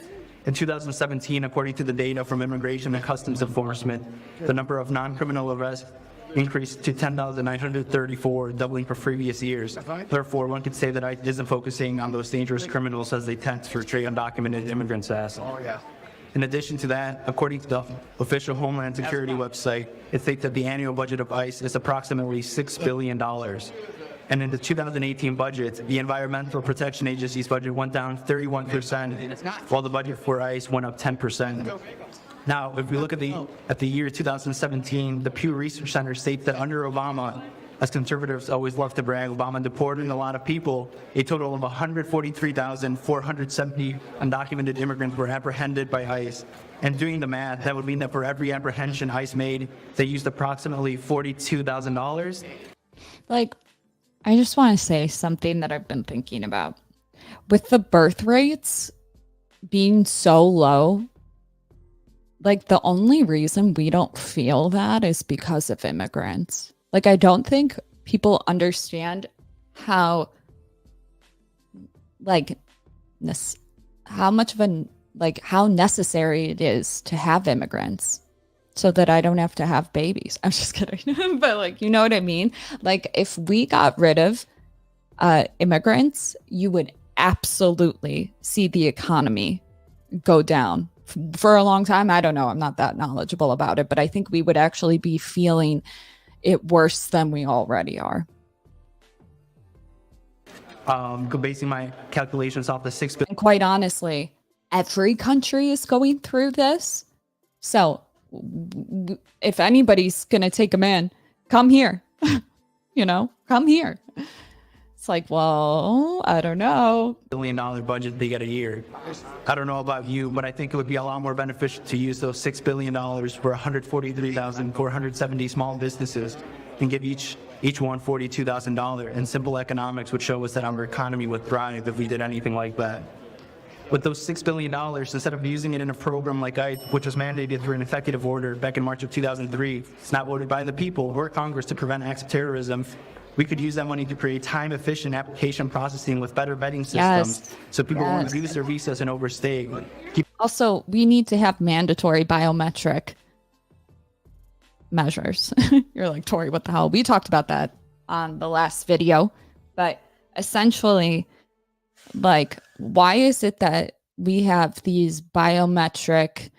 In 2017, according to the data from Immigration and Customs Enforcement, the number of non-criminal arrests increased to 10,934, doubling for previous years. Therefore, one could say that ICE isn't focusing on those dangerous criminals as they tend to portray undocumented immigrants as. In addition to that, according to the official Homeland Security website, it states that the annual budget of ICE is approximately $6 billion. And in the 2018 budget, the Environmental Protection Agency's budget went down 31%, while the budget for ICE went up 10%. Now, if we look at the year 2017, the Pew Research Center states that under Obama, as conservatives always love to brag, Obama deported a lot of people. A total of 143,470 undocumented immigrants were apprehended by ICE. And doing the math, that would mean that for every apprehension ICE made, they used approximately $42,000. Like, I just want to say something that I've been thinking about. With the birth rates being so low, like the only reason we don't feel that is because of immigrants. Like, I don't think people understand how, like, how much of a, like, how necessary it is to have immigrants so that I don't have to have babies. I'm just kidding. But, like, you know what I mean? Like, if we got rid of immigrants, you would absolutely see the economy go down. For a long time, I don't know. I'm not that knowledgeable about it, but I think we would actually be feeling it worse than we already are. basing my calculations off the 6 And quite honestly, every country is going through this. So if anybody's going to take them in, come here. Come here. It's like, well, I don't know. billion budget they get a year. I don't know about you, but I think it would be a lot more beneficial to use those $6 billion for 143,470 small businesses and give each one $42,000. And simple economics would show us that our economy would thrive if we did anything like that. With those $6 billion, instead of using it in a program like ICE, which was mandated through an executive order back in March of 2003, it's not voted by the people or Congress to prevent acts of terrorism, we could use that money to create time-efficient application processing with better vetting systems, so people won't lose their visas and overstay. Also, we need to have mandatory biometric measures. You're like, Tori, what the hell? We talked about that on the last video, but essentially, like, why is it that we have these biometric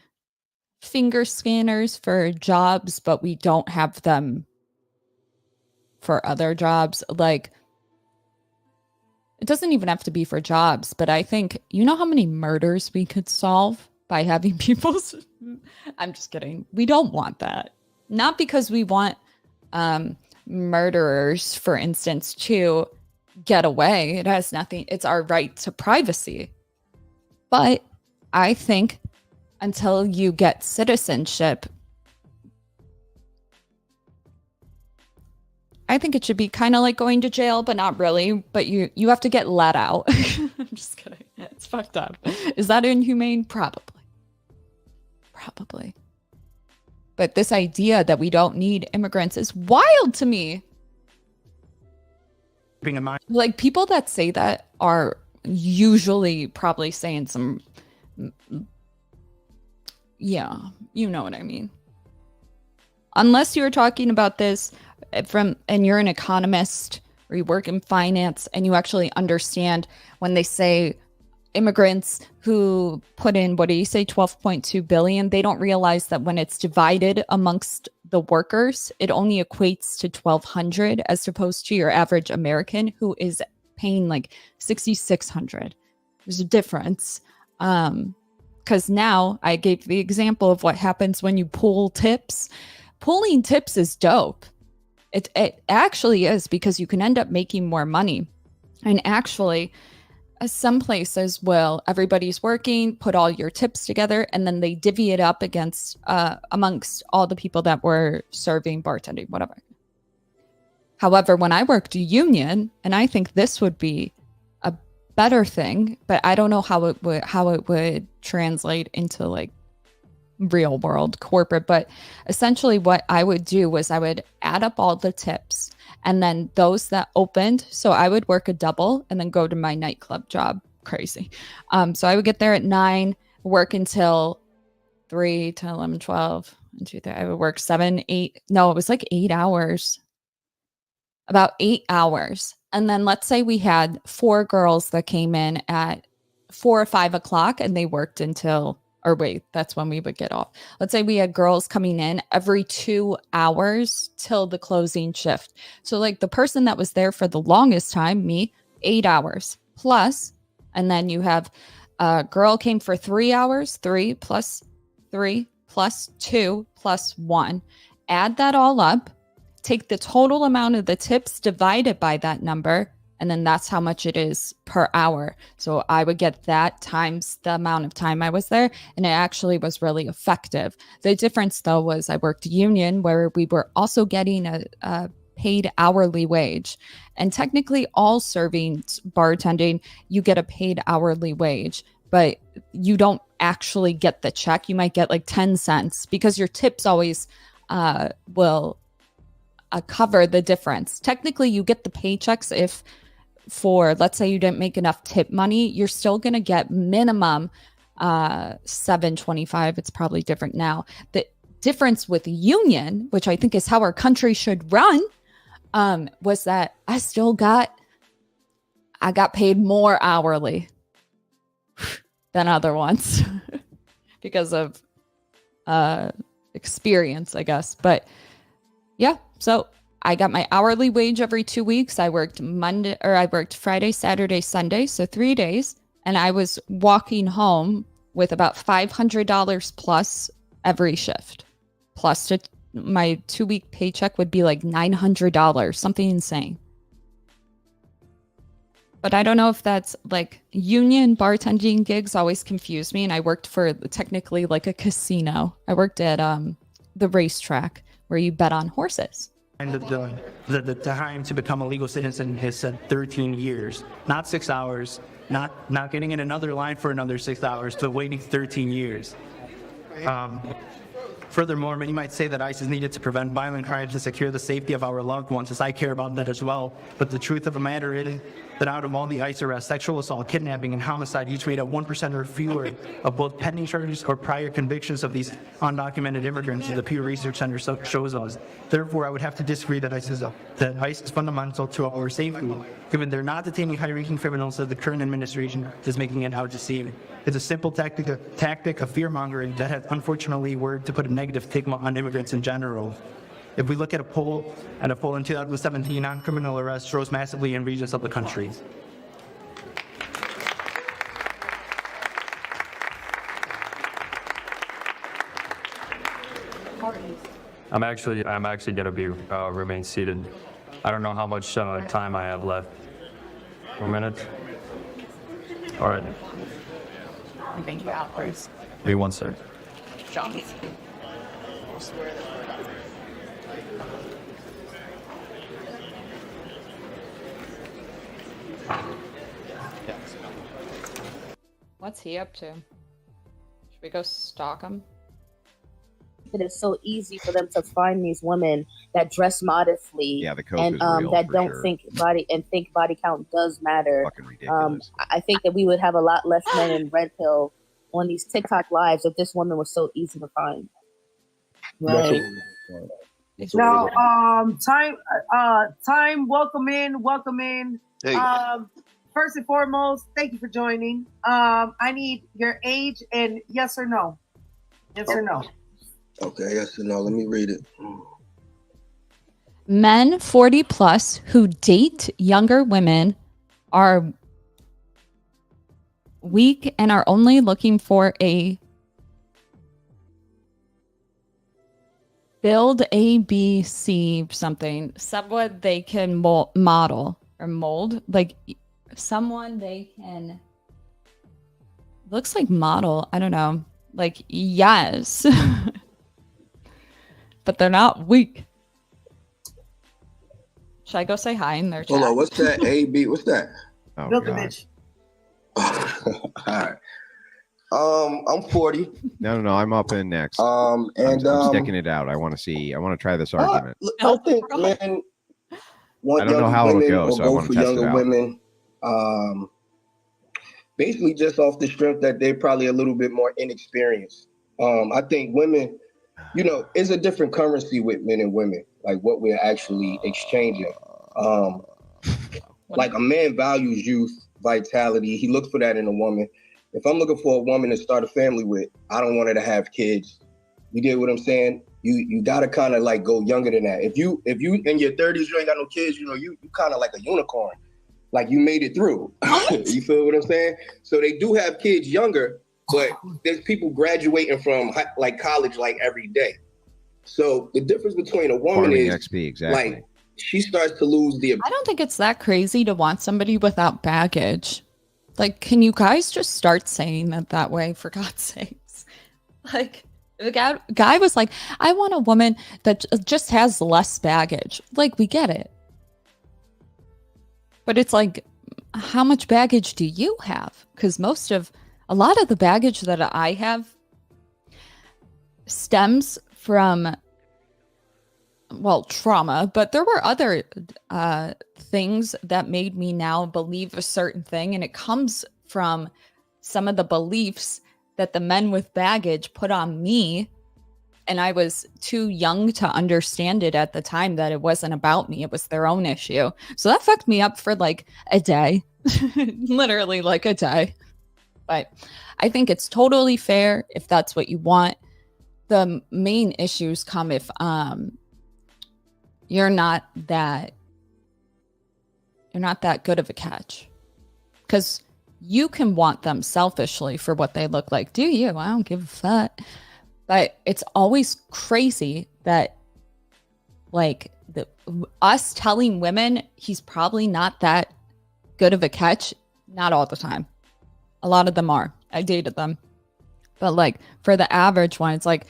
finger scanners for jobs, but we don't have them for other jobs? Like, it doesn't even have to be for jobs, but I think, you know how many murders we could solve by having people's... I'm just kidding. We don't want that. Not because we want murderers, for instance, to get away. It has nothing. It's our right to privacy. But I think until you get citizenship, I think it should be kind of like going to jail, but not really. But you have to get let out. I'm just kidding. It's fucked up. Is that inhumane? Probably. Probably. But this idea that we don't need immigrants is wild to me. Like, people that say that are usually probably saying some, yeah, you know what I mean. Unless you're talking about this and you're an economist or you work in finance and you actually understand when they say immigrants who put in, what do you say, 12.2 billion, they don't realize that when it's divided amongst the workers, it only equates to 1,200 as opposed to your average American who is paying like 6,600. There's a difference. Because now I gave the example of what happens when you pool tips. Pooling tips is dope. It actually is, because you can end up making more money. And actually, some places will, everybody's working, put all your tips together, and then they divvy it up against amongst all the people that were serving, bartending, whatever. However, when I worked union, and I think this would be a better thing, but I don't know how it would translate into like real world corporate, but essentially what I would do was I would add up all the tips, and then those that opened, so I would work a double and then go to my nightclub job. Crazy. So I would get there at 9, work until 3 to 11, 12, and 2, 3. I would work 7, 8. No, it was like 8 hours. About 8 hours. And then let's say we had 4 girls that came in at 4 or 5 o'clock and they worked until, or wait, that's when we would get off. Let's say we had girls coming in every 2 hours till the closing shift. So like the person that was there for the longest time, me, 8 hours plus, and then you have a girl came for 3 hours, 3 plus 3 plus 2 plus 1. Add that all up, take the total amount of the tips, divide it by that number, and then that's how much it is per hour. So I would get that times the amount of time I was there, and it actually was really effective. The difference, though, was I worked union, where we were also getting a paid hourly wage. And technically, all serving, bartending, you get a paid hourly wage, but you don't actually get the check. You might get like 10 cents because your tips always will cover the difference. Technically, you get the paychecks if, for let's say you didn't make enough tip money, you're still going to get minimum $7.25. It's probably different now. The difference with union, which I think is how our country should run, was that I got paid more hourly than other ones because of experience, I guess. But yeah, so I got my hourly wage every 2 weeks. I worked Friday, Saturday, Sunday, so 3 days, and I was walking home with about $500 plus every shift. Plus my 2-week paycheck would be like $900, something insane. But I don't know if that's like union bartending gigs always confuse me. And I worked for technically like a casino. I worked at the racetrack where you bet on horses. And the time to become a legal citizen has said 13 years, not 6 hours, not getting in another line for another 6 hours, but waiting 13 years. Furthermore, many might say that ICE is needed to prevent violent crimes and secure the safety of our loved ones, as I care about that as well. But the truth of the matter is that out of all the ICE arrests, sexual assault, kidnapping, and homicide each made up 1% or fewer of both pending charges or prior convictions of these undocumented immigrants, as the Pew Research Center shows us. Therefore, I would have to disagree that ICE is fundamental to our safety, given they're not detaining high-ranking criminals that the current administration is making it out to seem. It's a simple tactic of fear-mongering that has unfortunately worked to put a negative stigma on immigrants in general. If we look at a poll in 2017, non-criminal arrests rose massively in regions of the country. I'm actually gonna be remain seated. I don't know how much time I have left. 4 minutes. All right. I think you out first. Be one sec. John. What's he up to? Should we go stalk him? It is so easy for them to find these women that dress modestly, Yeah, the coke and is real, that for don't sure. think body count does matter. Fucking ridiculous. I think that we would have a lot less men in Red Pill on these TikTok lives if this woman was so easy to find. Right. Now, time, welcome in. Hey. First and foremost, thank you for joining. I need your age and yes or no. Yes or no. Okay, yes or no. Let me read it. Men 40 plus who date younger women are weak and are only looking for a build ABC something, someone they can model or mold, like someone they can, looks like model, I don't know, like yes. But they're not weak. Should I go say hi in their chat? Hold on, what's that? AB, what's that? Oh, Build the God. bitch. All right. I'm 40. No, I'm up in next. And I'm sticking it out. I want to try this argument. look, I think men want I don't know younger how it'll women go, or so I go wanna for test it younger out. women. Basically just off the strength that they're probably a little bit more inexperienced. I think women, it's a different currency with men and women, like what we're actually exchanging. Like a man values youth, vitality. He looks for that in a woman. If I'm looking for a woman to start a family with, I don't want her to have kids. You get what I'm saying? You gotta kind of like go younger than that. If you in your 30s, you ain't got no kids, you kind of like a unicorn. Like you made it through. You feel what I'm saying? So they do have kids younger, but there's people graduating from like college like every day. So the difference between a woman Farming is XP, exactly. like she starts to lose the. I don't think it's that crazy to want somebody without baggage. Like, can you guys just start saying it that way, for God's sakes? Like, the guy was like, I want a woman that just has less baggage. Like, we get it. But it's like, how much baggage do you have? Because a lot of the baggage that I have stems from, well, trauma, but there were other things that made me now believe a certain thing. And it comes from some of the beliefs that the men with baggage put on me. And I was too young to understand it at the time, that it wasn't about me. It was their own issue. So that fucked me up for like a day, literally like a day. But I think it's totally fair if that's what you want. The main issues come if you're not that good of a catch. Because you can want them selfishly for what they look like. Do you? I don't give a fuck. But it's always crazy that, like, us telling women he's probably not that good of a catch. Not all the time. A lot of them are. I dated them. But, like, for the average one, it's like,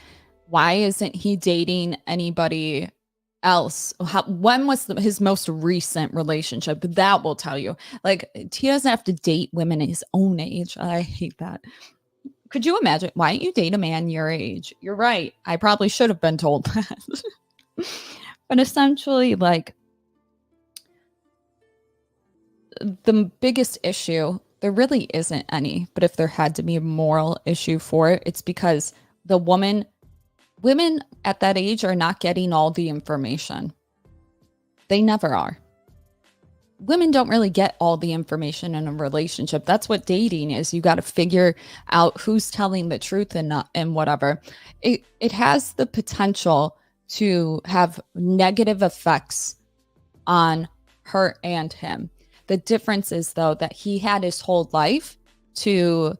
why isn't he dating anybody else? When was his most recent relationship? That will tell you. Like, he doesn't have to date women his own age. I hate that. Could you imagine? Why don't you date a man your age? You're right. I probably should have been told that. But essentially, like, the biggest issue, there really isn't any, but if there had to be a moral issue for it, it's because women at that age are not getting all the information. They never are. Women don't really get all the information in a relationship. That's what dating is. You got to figure out who's telling the truth and whatever. It has the potential to have negative effects on her and him. The difference is, though, that he had his whole life to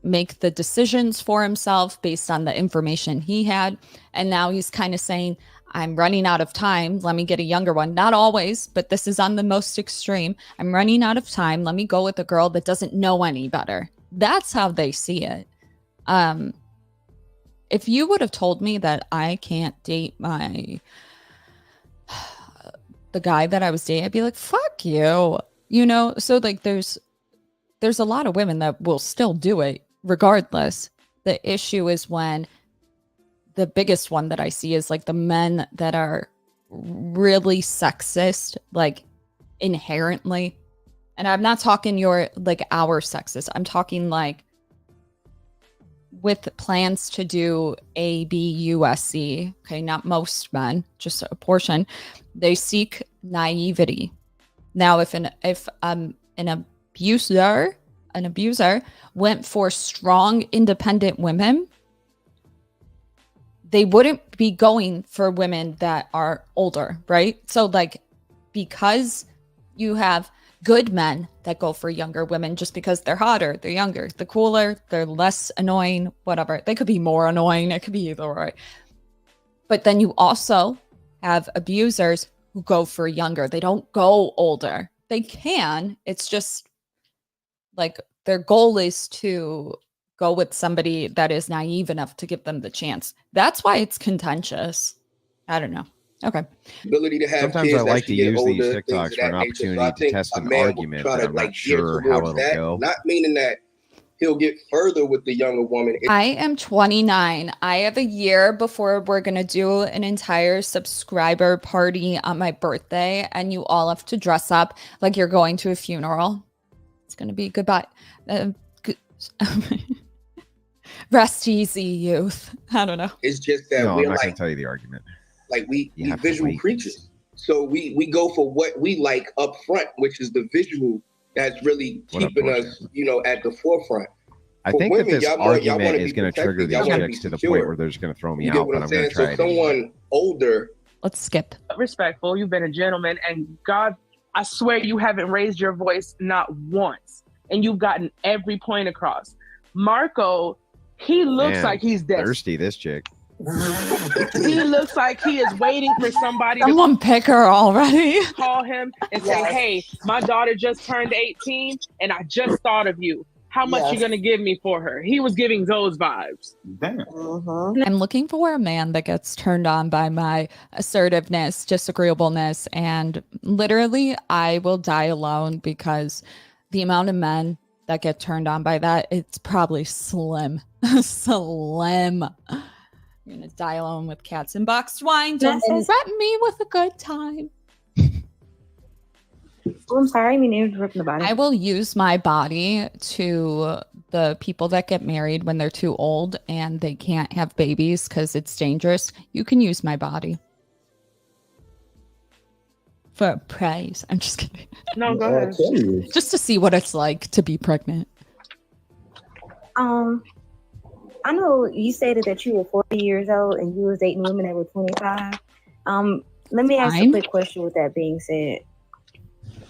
make the decisions for himself based on the information he had. And now he's kind of saying, I'm running out of time. Let me get a younger one. Not always, but this is on the most extreme. I'm running out of time. Let me go with a girl that doesn't know any better. That's how they see it. If you would have told me that I can't date the guy that I was dating, I'd be like, fuck you. You know? So, like, there's a lot of women that will still do it regardless. The issue is when the biggest one that I see is, like, the men that are really sexist, like, inherently. And I'm not talking our sexist. I'm talking, like, with plans to do A, B, U, S, C. Okay, not most men, just a portion. They seek naivety. Now, if an abuser went for strong, independent women, they wouldn't be going for women that are older, right? So, like, because you have good men that go for younger women just because they're hotter, they're younger, they're cooler, they're less annoying, whatever. They could be more annoying. It could be either way. But then you also have abusers who go for younger. They don't go older. They can. It's just like their goal is to go with somebody that is naive enough to give them the chance. That's why it's contentious. I don't know. Okay. Ability to have Sometimes kids I like as to you get use these older, TikToks things for of an that nature. So opportunity I to think test a an man will argument, try but to, I'm like, not gear sure how towards it'll that. go. Not meaning that he'll get further with the younger woman. I am 29. I have a year before we're going to do an entire subscriber party on my birthday, and you all have to dress up like you're going to a funeral. It's going to be goodbye. Rest easy, youth. I don't know. It's just that No, I'm we're not going like, to tell you the argument. we have to visual wait. creatures. So we go for what we like up front, which is the visual that's really What up, keeping Torshaa? us, at the forefront. I For think that women, this y'all wanna argument be is going to trigger protected, y'all these wanna chicks be to the secure. point where they're just going to throw me You get out, what but I'm I'm going saying? to try So it anyway. someone older, Let's skip. Respectful. You've been a gentleman, and God, I swear you haven't raised your voice not once, and you've gotten every point across. Marco, he looks Man, like he's desperate. thirsty, this chick. He looks like he is waiting for somebody to Someone pick her already. call him and say, hey, my daughter just turned 18 and I just thought of you. How much you gonna give me for her? He was giving those vibes. Damn. I'm looking for a man that gets turned on by my assertiveness, disagreeableness, and literally I will die alone because the amount of men that get turned on by that, it's probably slim. Slim. I'm gonna die alone with cats and boxed wine. Don't threaten me with a good time. Oh, I'm sorry. I mean, interrupting the body. I will use my body to the people that get married when they're too old and they can't have babies because it's dangerous. You can use my body for praise. I'm just kidding. No, go ahead. Just to see what it's like to be pregnant. I know you stated that you were 40 years old and you was dating women that were 25. Let me ask a Fine. quick question with that being said.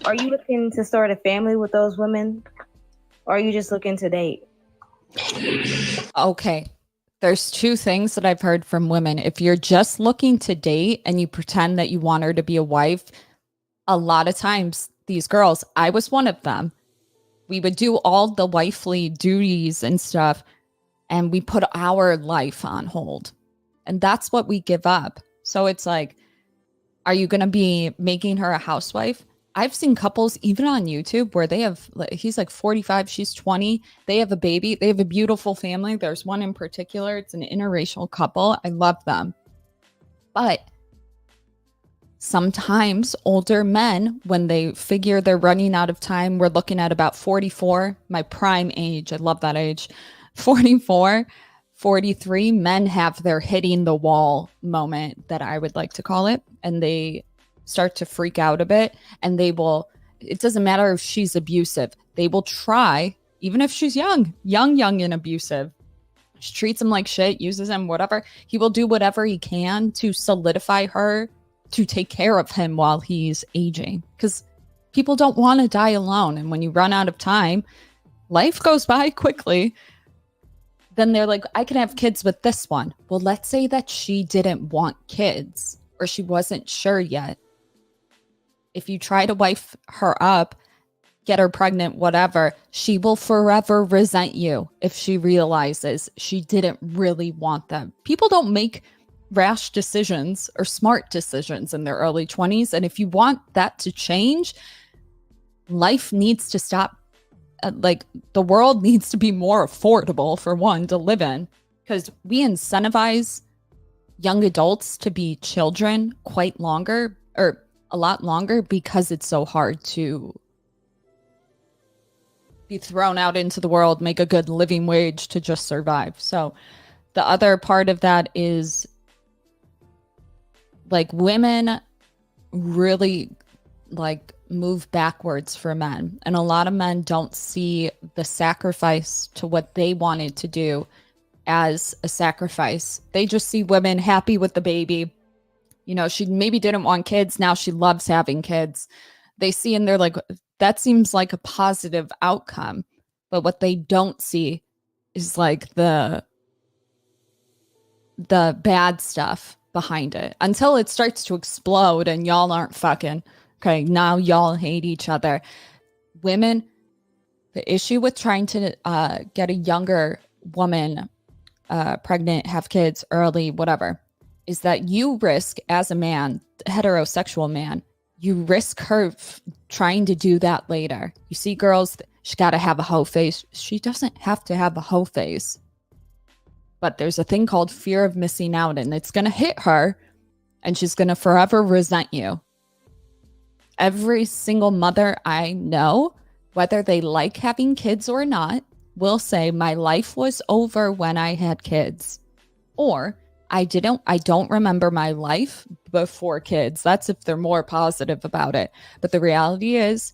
Are you looking to start a family with those women? Or are you just looking to date? Okay. There's two things that I've heard from women. If you're just looking to date and you pretend that you want her to be a wife, a lot of times these girls, I was one of them. We would do all the wifely duties and stuff, and we put our life on hold. And that's what we give up. So it's like, are you going to be making her a housewife? I've seen couples even on YouTube where they have, he's like 45, she's 20. They have a baby. They have a beautiful family. There's one in particular. It's an interracial couple. I love them. But sometimes older men, when they figure they're running out of time, we're looking at about 44, my prime age. I love that age. 44, 43, men have their hitting the wall moment, that I would like to call it. And they start to freak out a bit, and they will, it doesn't matter if she's abusive. They will try, even if she's young and abusive. She treats him like shit, uses him, whatever. He will do whatever he can to solidify her, to take care of him while he's aging. Because people don't want to die alone. And when you run out of time, life goes by quickly. Then they're like, I can have kids with this one. Well, let's say that she didn't want kids, or she wasn't sure yet. If you try to wife her up, get her pregnant, whatever, she will forever resent you if she realizes she didn't really want them. People don't make rash decisions or smart decisions in their early 20s. And if you want that to change, life needs to stop. Like, the world needs to be more affordable, for one, to live in, because we incentivize young adults to be children quite longer, or a lot longer, because it's so hard to be thrown out into the world, make a good living wage to just survive. So the other part of that is, like, women really like move backwards for men, and a lot of men don't see the sacrifice to what they wanted to do as a sacrifice. They just see women happy with the baby. You know, she maybe didn't want kids, now she loves having kids. They see, and they're like, that seems like a positive outcome. But what they don't see is like the bad stuff behind it, until it starts to explode and y'all aren't fucking. Okay, now y'all hate each other. Women, the issue with trying to get a younger woman pregnant, have kids early, whatever, is that you risk, as a man, heterosexual man, you risk her trying to do that later. You see girls, she got to have a hoe face. She doesn't have to have a hoe face. But there's a thing called fear of missing out, and it's going to hit her, and she's going to forever resent you. Every single mother I know, whether they like having kids or not, will say, my life was over when I had kids. Or, I don't remember my life before kids. That's if they're more positive about it. But the reality is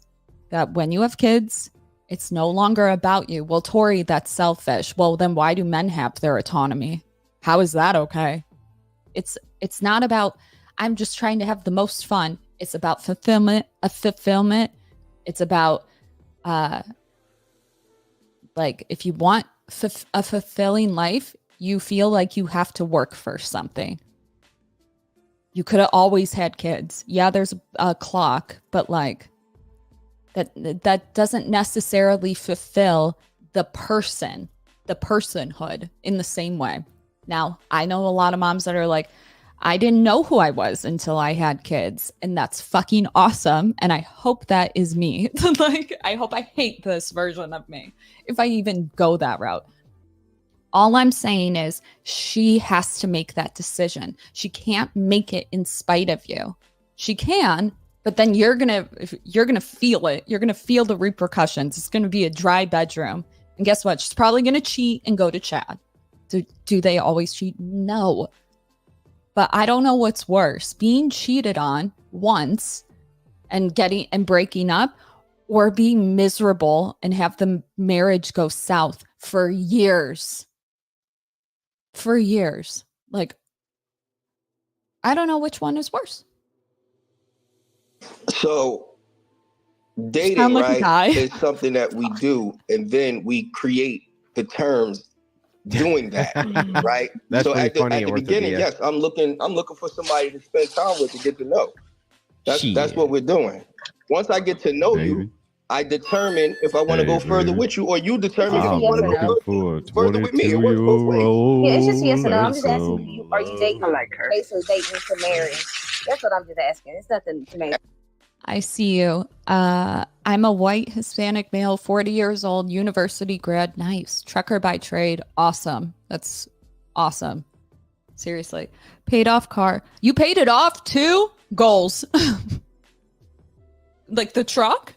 that when you have kids, it's no longer about you. Well, Tori, that's selfish. Well, then why do men have their autonomy? How is that okay? It's not about, I'm just trying to have the most fun. It's about fulfillment. It's about, like, if you want a fulfilling life, you feel like you have to work for something. You could have always had kids. Yeah, there's a clock, but like, that doesn't necessarily fulfill the personhood in the same way. Now, I know a lot of moms that are like, I didn't know who I was until I had kids, and that's fucking awesome. And I hope that is me. Like, I hope I hate this version of me if I even go that route. All I'm saying is she has to make that decision. She can't make it in spite of you. She can, but then you're gonna feel it. You're gonna feel the repercussions. It's gonna be a dry bedroom. And guess what? She's probably gonna cheat and go to Chad. Do they always cheat? No. But I don't know what's worse, being cheated on once and breaking up, or being miserable and have the marriage go south for years. For years. Like, I don't know which one is worse. So dating, Sound like a right, guy. is something that we do, and then we create the terms doing that, right? That's so pretty at the, funny, at the beginning, Orthopia. yes, I'm looking for somebody to spend time with to get to know. That's what we're doing. Once I get to know you, I determine if I want to go further with you, or you determine if Just a you yes want to or no. go further with me. It works both ways. Yeah, it's just yes or no. I'm just asking you, are you dating? I like her. Basically dating to marry. That's what I'm just asking. It's nothing to make. I see you. I'm a white Hispanic male, 40 years old, university grad. Nice. Trucker by trade. Awesome. That's awesome. Seriously. Paid off car. You paid it off too? Goals. Like the truck?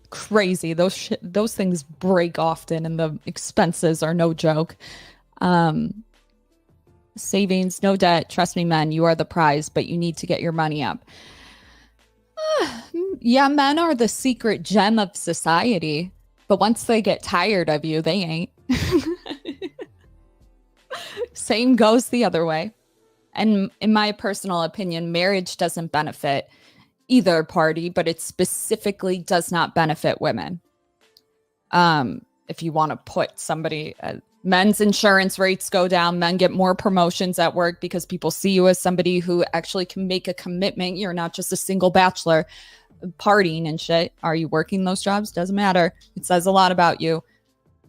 Crazy. Those things break often, and the expenses are no joke. Savings, no debt. Trust me, men, you are the prize, but you need to get your money up. Yeah, men are the secret gem of society, but once they get tired of you, they ain't. Same goes the other way. And in my personal opinion, marriage doesn't benefit either party, but it specifically does not benefit women. If you want to put somebody, men's insurance rates go down, men get more promotions at work because people see you as somebody who actually can make a commitment. You're not just a single bachelor partying and shit. Are you working those jobs? Doesn't matter. It says a lot about you.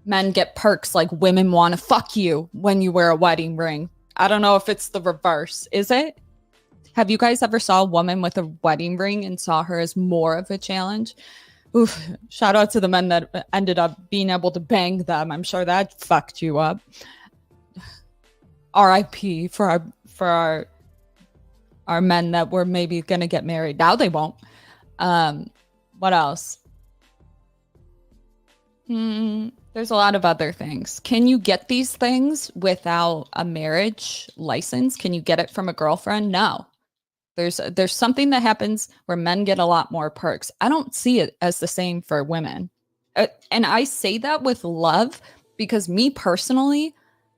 Men get perks like women want to fuck you when you wear a wedding ring. I don't know if it's the reverse. Is it? Have you guys ever saw a woman with a wedding ring and saw her as more of a challenge? Oof, shout out to the men that ended up being able to bang them. I'm sure that fucked you up. RIP for our men that were maybe going to get married. Now they won't. What else? There's a lot of other things. Can you get these things without a marriage license? Can you get it from a girlfriend? No. There's something that happens where men get a lot more perks. I don't see it as the same for women. And I say that with love because me personally,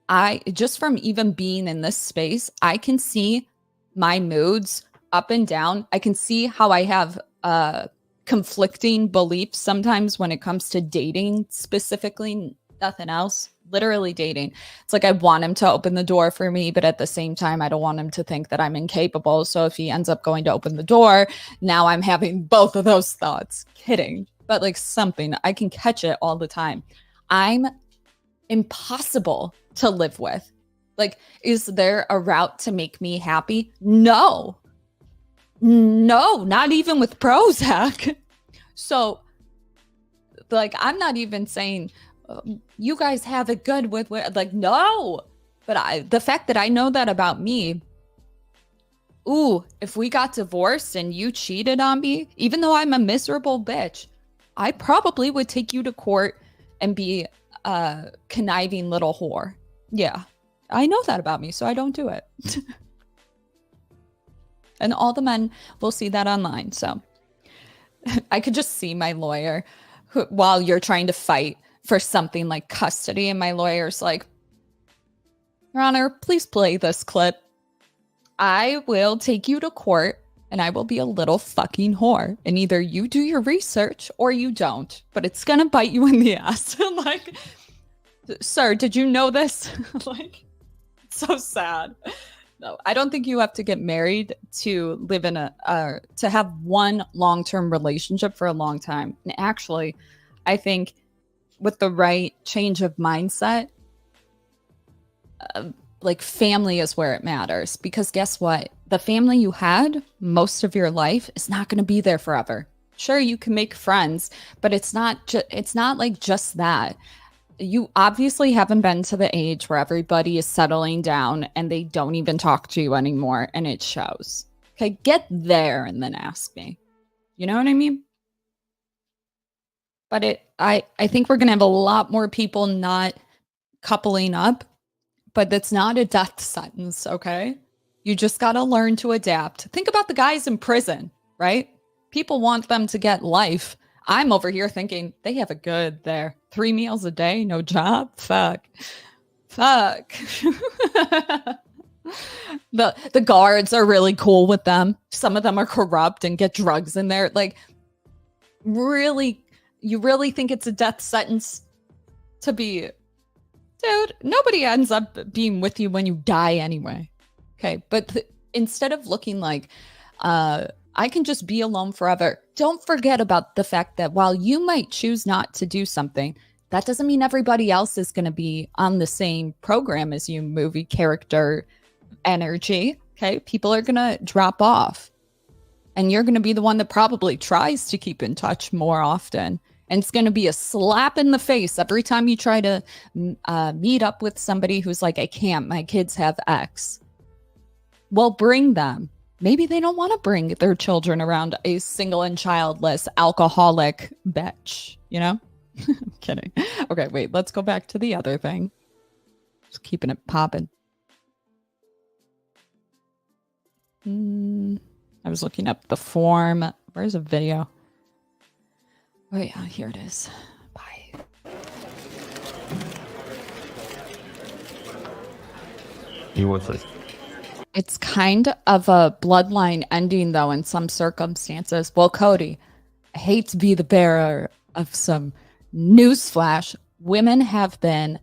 I just from even being in this space, I can see my moods up and down. I can see how I have conflicting beliefs sometimes when it comes to dating specifically, nothing else. Literally dating. It's like I want him to open the door for me, but at the same time, I don't want him to think that I'm incapable. So if he ends up going to open the door, now I'm having both of those thoughts. Kidding. But like something, I can catch it all the time. I'm impossible to live with. Like, is there a route to make me happy? No, not even with Prozac. So like, I'm not even saying you guys have it good with like, no, but the fact that I know that about me, if we got divorced and you cheated on me, even though I'm a miserable bitch, I probably would take you to court and be a conniving little whore. Yeah, I know that about me, so I don't do it. And all the men will see that online. So I could just see my lawyer while you're trying to fight for something like custody, and my lawyer's like, Your Honor, please play this clip. I will take you to court and I will be a little fucking whore. And either you do your research or you don't, but it's gonna bite you in the ass. Like, sir, did you know this? Like, it's so sad. No, I don't think you have to get married to live in to have one long-term relationship for a long time. And actually, I think with the right change of mindset, like family is where it matters, because guess what? The family you had most of your life is not going to be there forever. Sure, you can make friends, but it's not like just that. You obviously haven't been to the age where everybody is settling down and they don't even talk to you anymore, and it shows. Okay, get there and then ask me. You know what I mean? But I think we're going to have a lot more people not coupling up, but that's not a death sentence, okay? You just got to learn to adapt. Think about the guys in prison, right? People want them to get life. I'm over here thinking they have it good there. 3 meals a day, no job? Fuck. The guards are really cool with them. Some of them are corrupt and get drugs in there. Like, really, you really think it's a death sentence to be... Dude, nobody ends up being with you when you die anyway. Okay, but instead of looking like, I can just be alone forever, don't forget about the fact that while you might choose not to do something, that doesn't mean everybody else is going to be on the same program as you, movie character energy. Okay, people are going to drop off. And you're going to be the one that probably tries to keep in touch more often. And it's going to be a slap in the face every time you try to meet up with somebody who's like, I can't, my kids have X. Well, bring them. Maybe they don't want to bring their children around a single and childless alcoholic bitch, you know? I'm kidding. Okay, wait, let's go back to the other thing. Just keeping it popping. I was looking up the form. Where's a video? Oh yeah, here it is. Bye. You would say. It's kind of a bloodline ending, though, in some circumstances. Well, Cody, I hate to be the bearer of some newsflash. Women have been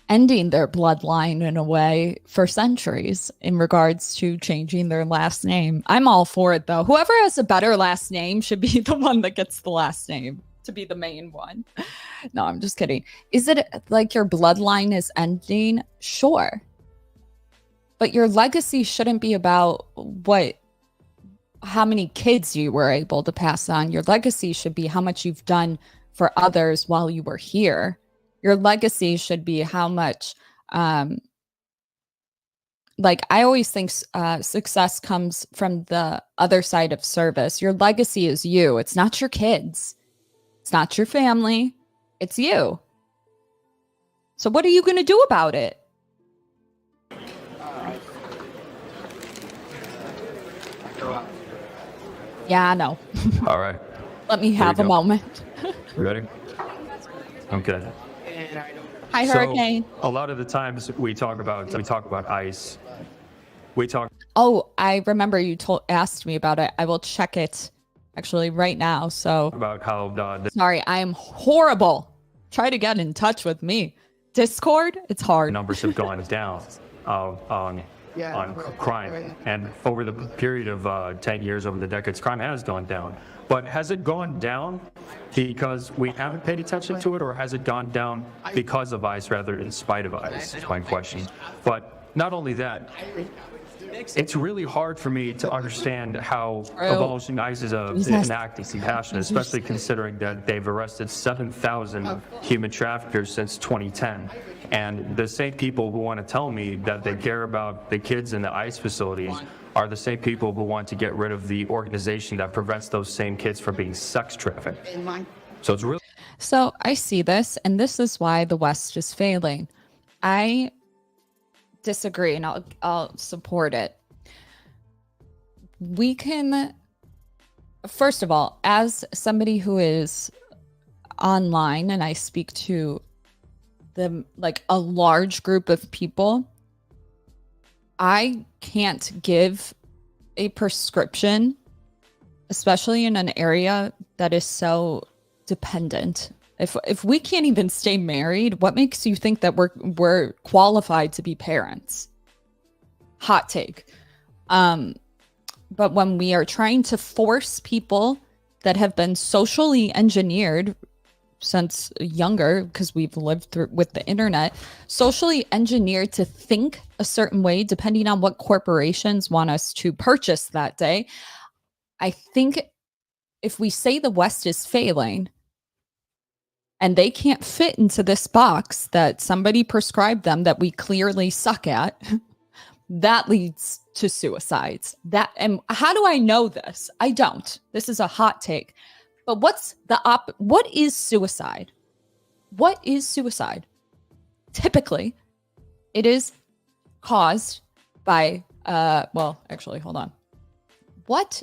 ending their bloodline in a way for centuries in regards to changing their last name. I'm all for it, though. Whoever has a better last name should be the one that gets the last name to be the main one. No, I'm just kidding. Is it like your bloodline is ending? Sure. But your legacy shouldn't be about how many kids you were able to pass on. Your legacy should be how much you've done for others while you were here. Your legacy should be how much, like I always think success comes from the other side of service. Your legacy is you. It's not your kids. It's not your family. It's you. So what are you going to do about it? Yeah, I know. All right. Let me have a moment. You ready? Okay. Hi, Hurricane. So, a lot of the times we talk about ICE. We talk. Oh, I remember you asked me about it. I will check it actually right now. So about how sorry, I am horrible. Try to get in touch with me. Discord, it's hard. Numbers have gone down on crime, and over the period of 10 years, over the decades, crime has gone down. But has it gone down because we haven't paid attention to it, or has it gone down because of ICE rather in spite of ICE? Is my question. But not only that, it's really hard for me to understand how abolishing ICE is an act of compassion, especially considering that they've arrested 7,000 human traffickers since 2010. And the same people who want to tell me that they care about the kids in the ICE facilities are the same people who want to get rid of the organization that prevents those same kids from being sex trafficked. So it's really... So I see this, and this is why the West is failing. I disagree, and I'll support it. We can, first of all, as somebody who is online, and I speak to a large group of people, I can't give a prescription, especially in an area that is so dependent. If we can't even stay married, what makes you think that we're qualified to be parents? Hot take. But when we are trying to force people that have been socially engineered since younger, because we've lived through with the internet, socially engineered to think a certain way depending on what corporations want us to purchase that day. I think if we say the West is failing and they can't fit into this box that somebody prescribed them that we clearly suck at, that leads to suicides. And how do I know this? I don't. This is a hot take. But what is suicide? What is suicide? Typically, it is caused by, well, actually, hold on. What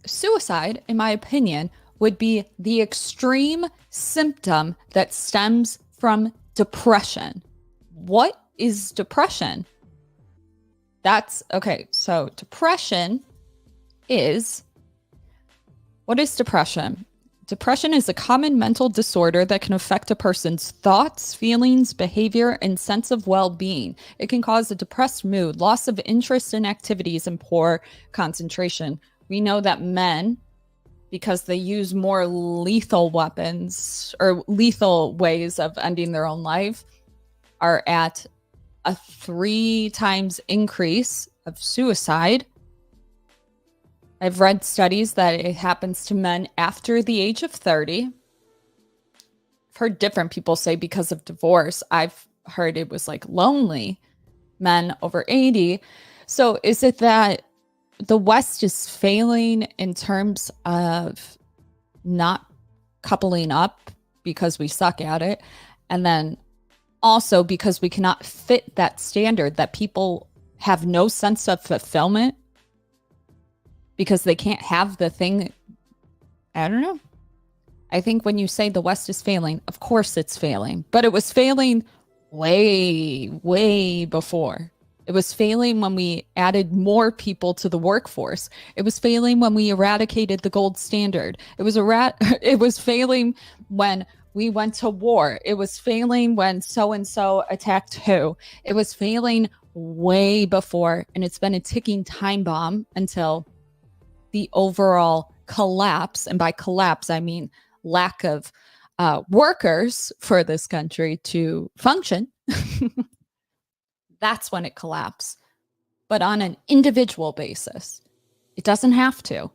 suicide, in my opinion, would be the extreme symptom that stems from depression. What is depression? That's okay. So depression is, what is depression? Depression is a common mental disorder that can affect a person's thoughts, feelings, behavior, and sense of well-being. It can cause a depressed mood, loss of interest in activities, and poor concentration. We know that men, because they use more lethal weapons or lethal ways of ending their own life, are at a 3 times increase of suicide. I've read studies that it happens to men after the age of 30. I've heard different people say because of divorce. I've heard it was like lonely men over 80. So is it that the West is failing in terms of not coupling up because we suck at it? And then also because we cannot fit that standard, that people have no sense of fulfillment because they can't have the thing. I don't know. I think when you say the West is failing, of course it's failing, but it was failing way, way before. It was failing when we added more people to the workforce. It was failing when we eradicated the gold standard. It was failing when we went to war. It was failing when so-and-so attacked who. It was failing way before, and it's been a ticking time bomb until the overall collapse, and by collapse, I mean lack of workers for this country to function. That's when it collapsed. But on an individual basis, it doesn't have to.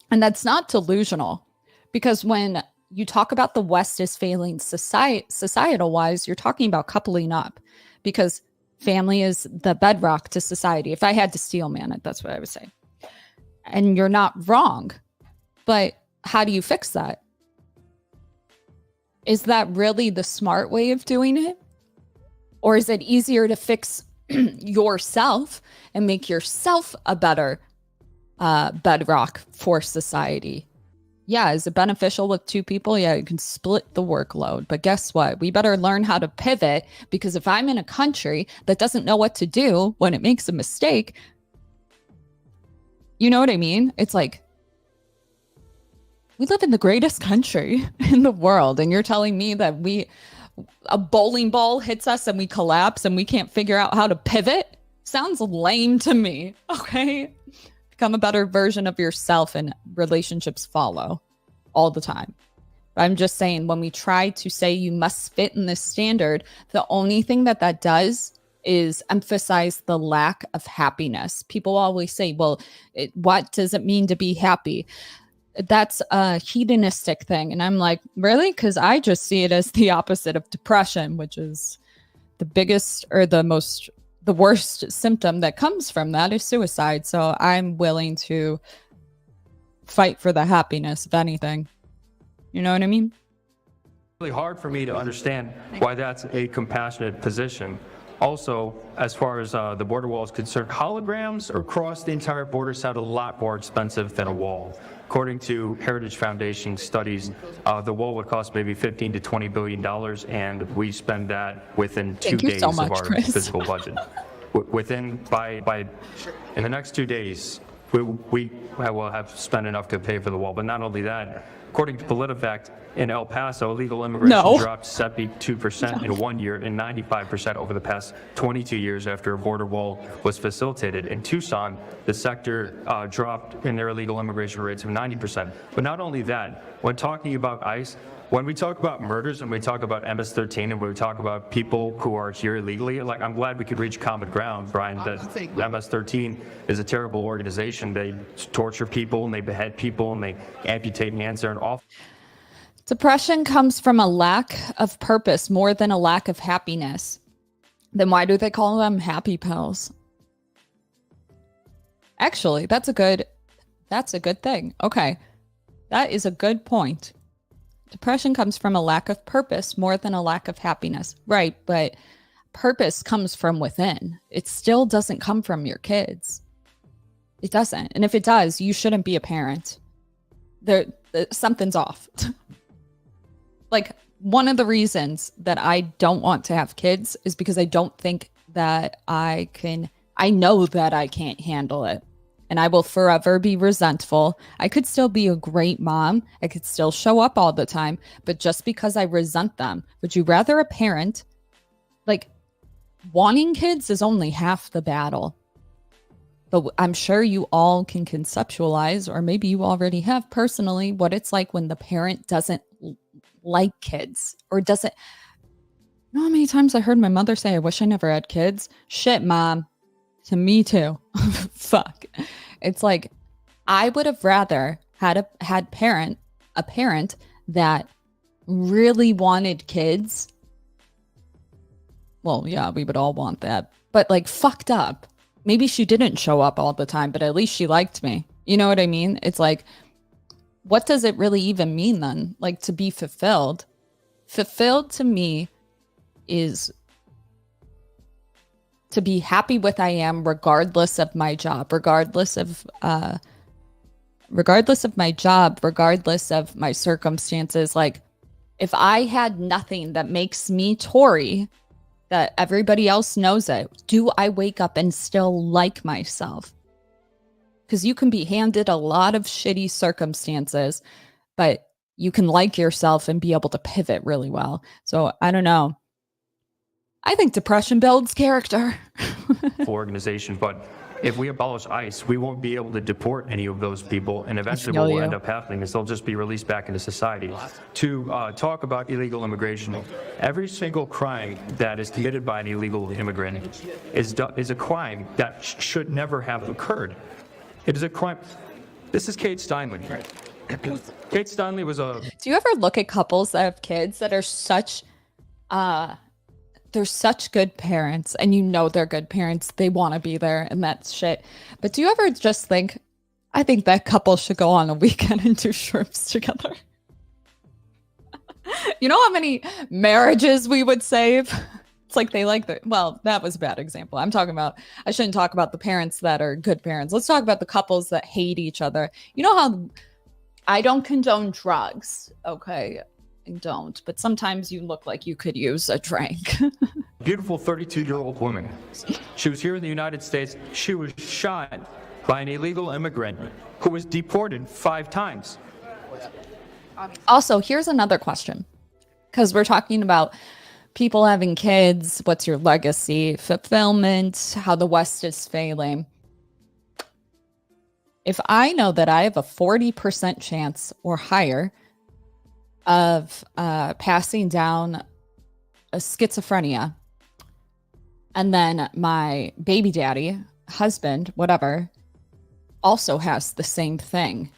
And that's not delusional, because when you talk about the West is failing societal-wise, you're talking about coupling up, because family is the bedrock to society. If I had to steel man it, that's what I would say. And you're not wrong. But how do you fix that? Is that really the smart way of doing it? Or is it easier to fix yourself and make yourself a better bedrock for society? Yeah, is it beneficial with 2 people? Yeah, you can split the workload. But guess what? We better learn how to pivot, because if I'm in a country that doesn't know what to do when it makes a mistake, you know what I mean? It's like, we live in the greatest country in the world, and you're telling me that a bowling ball hits us and we collapse and we can't figure out how to pivot? Sounds lame to me. Okay. Become a better version of yourself, and relationships follow all the time. I'm just saying, when we try to say you must fit in this standard, the only thing that does is emphasize the lack of happiness. People always say, well, what does it mean to be happy? That's a hedonistic thing. And I'm like, really? Because I just see it as the opposite of depression, which is the biggest, or the worst symptom that comes from that is suicide. So I'm willing to fight for the happiness, if anything. You know what I mean? Really hard for me to understand why that's a compassionate position. Also, as far as the border wall is concerned, holograms across the entire border sound a lot more expensive than a wall. According to Heritage Foundation studies, the wall would cost maybe $15 to $20 billion, and we spend that within 2 days of our physical budget. In the next 2 days, we will have spent enough to pay for the wall. But not only that, according to PolitiFact, in El Paso, illegal immigration dropped 72% in 1 year and 95% over the past 22 years after a border wall was facilitated. In Tucson, the sector dropped in their illegal immigration rates of 90%. But not only that, when talking about ICE, when we talk about murders and we talk about MS-13 and we talk about people who are here illegally, like, I'm glad we could reach common ground, Brian, that MS-13 is a terrible organization. They torture people and they behead people and they amputate hands. They're an awful. Depression comes from a lack of purpose more than a lack of happiness. Then why do they call them happy pills? Actually, that's a good thing. Okay. That is a good point. Depression comes from a lack of purpose more than a lack of happiness. Right, but purpose comes from within. It still doesn't come from your kids. It doesn't. And if it does, you shouldn't be a parent. Something's off. Like, one of the reasons that I don't want to have kids is because I don't think that I can I know that I can't handle it. And I will forever be resentful. I could still be a great mom. I could still show up all the time. But just because I resent them, would you rather a parent, like, wanting kids is only half the battle. But I'm sure you all can conceptualize, or maybe you already have personally, what it's like when the parent doesn't like kids or doesn't. You know how many times I heard my mother say, I wish I never had kids? Shit, mom. To me too. Fuck. It's like, I would have rather had a parent that really wanted kids. Well, yeah, we would all want that. But like fucked up. Maybe she didn't show up all the time, but at least she liked me. You know what I mean? It's like, what does it really even mean then? Like, to be fulfilled? Fulfilled to me is to be happy with I am, regardless of my job, regardless of my job, regardless of my circumstances. Like, if I had nothing that makes me Tori, that everybody else knows it, do I wake up and still like myself? Because you can be handed a lot of shitty circumstances, but you can like yourself and be able to pivot really well. So I don't know. I think depression builds character. Organization, but if we abolish ICE, we won't be able to deport any of those people, and eventually what will end up happening is they'll just be released back into society. To talk about illegal immigration, every single crime that is committed by an illegal immigrant is a crime that should never have occurred. It is a crime. This is Kate Steinle. Kate Steinle was a... Do you ever look at couples that have kids that are such... they're such good parents, and you know they're good parents. They want to be there, and that's shit. But do you ever just think, I think that couple should go on a weekend and do shrimps together? You know how many marriages we would save? It's like they like the... Well, that was a bad example. I'm talking about... I shouldn't talk about the parents that are good parents. Let's talk about the couples that hate each other. You know how... I don't condone drugs, okay? I don't, but sometimes you look like you could use a drink. Beautiful 32-year-old woman. She was here in the United States. She was shot by an illegal immigrant who was deported 5 times. Also, here's another question, because we're talking about people having kids, what's your legacy, fulfillment, how the West is failing. If I know that I have a 40% chance or higher of passing down a schizophrenia, and then my baby daddy, husband, whatever, also has the same thing,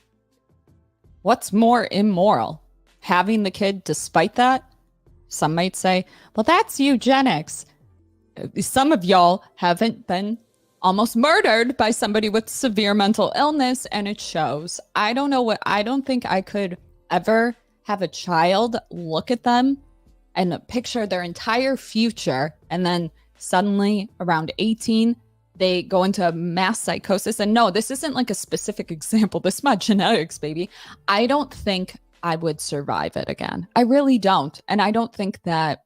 what's more immoral? Having the kid despite that? Some might say, well, that's eugenics. Some of y'all haven't been almost murdered by somebody with severe mental illness, and it shows. I don't think I could ever have a child look at them and picture their entire future, and then suddenly around 18 they go into mass psychosis. And no, this isn't like a specific example. This is my genetics, baby. I don't think I would survive it again. I really don't. And I don't think that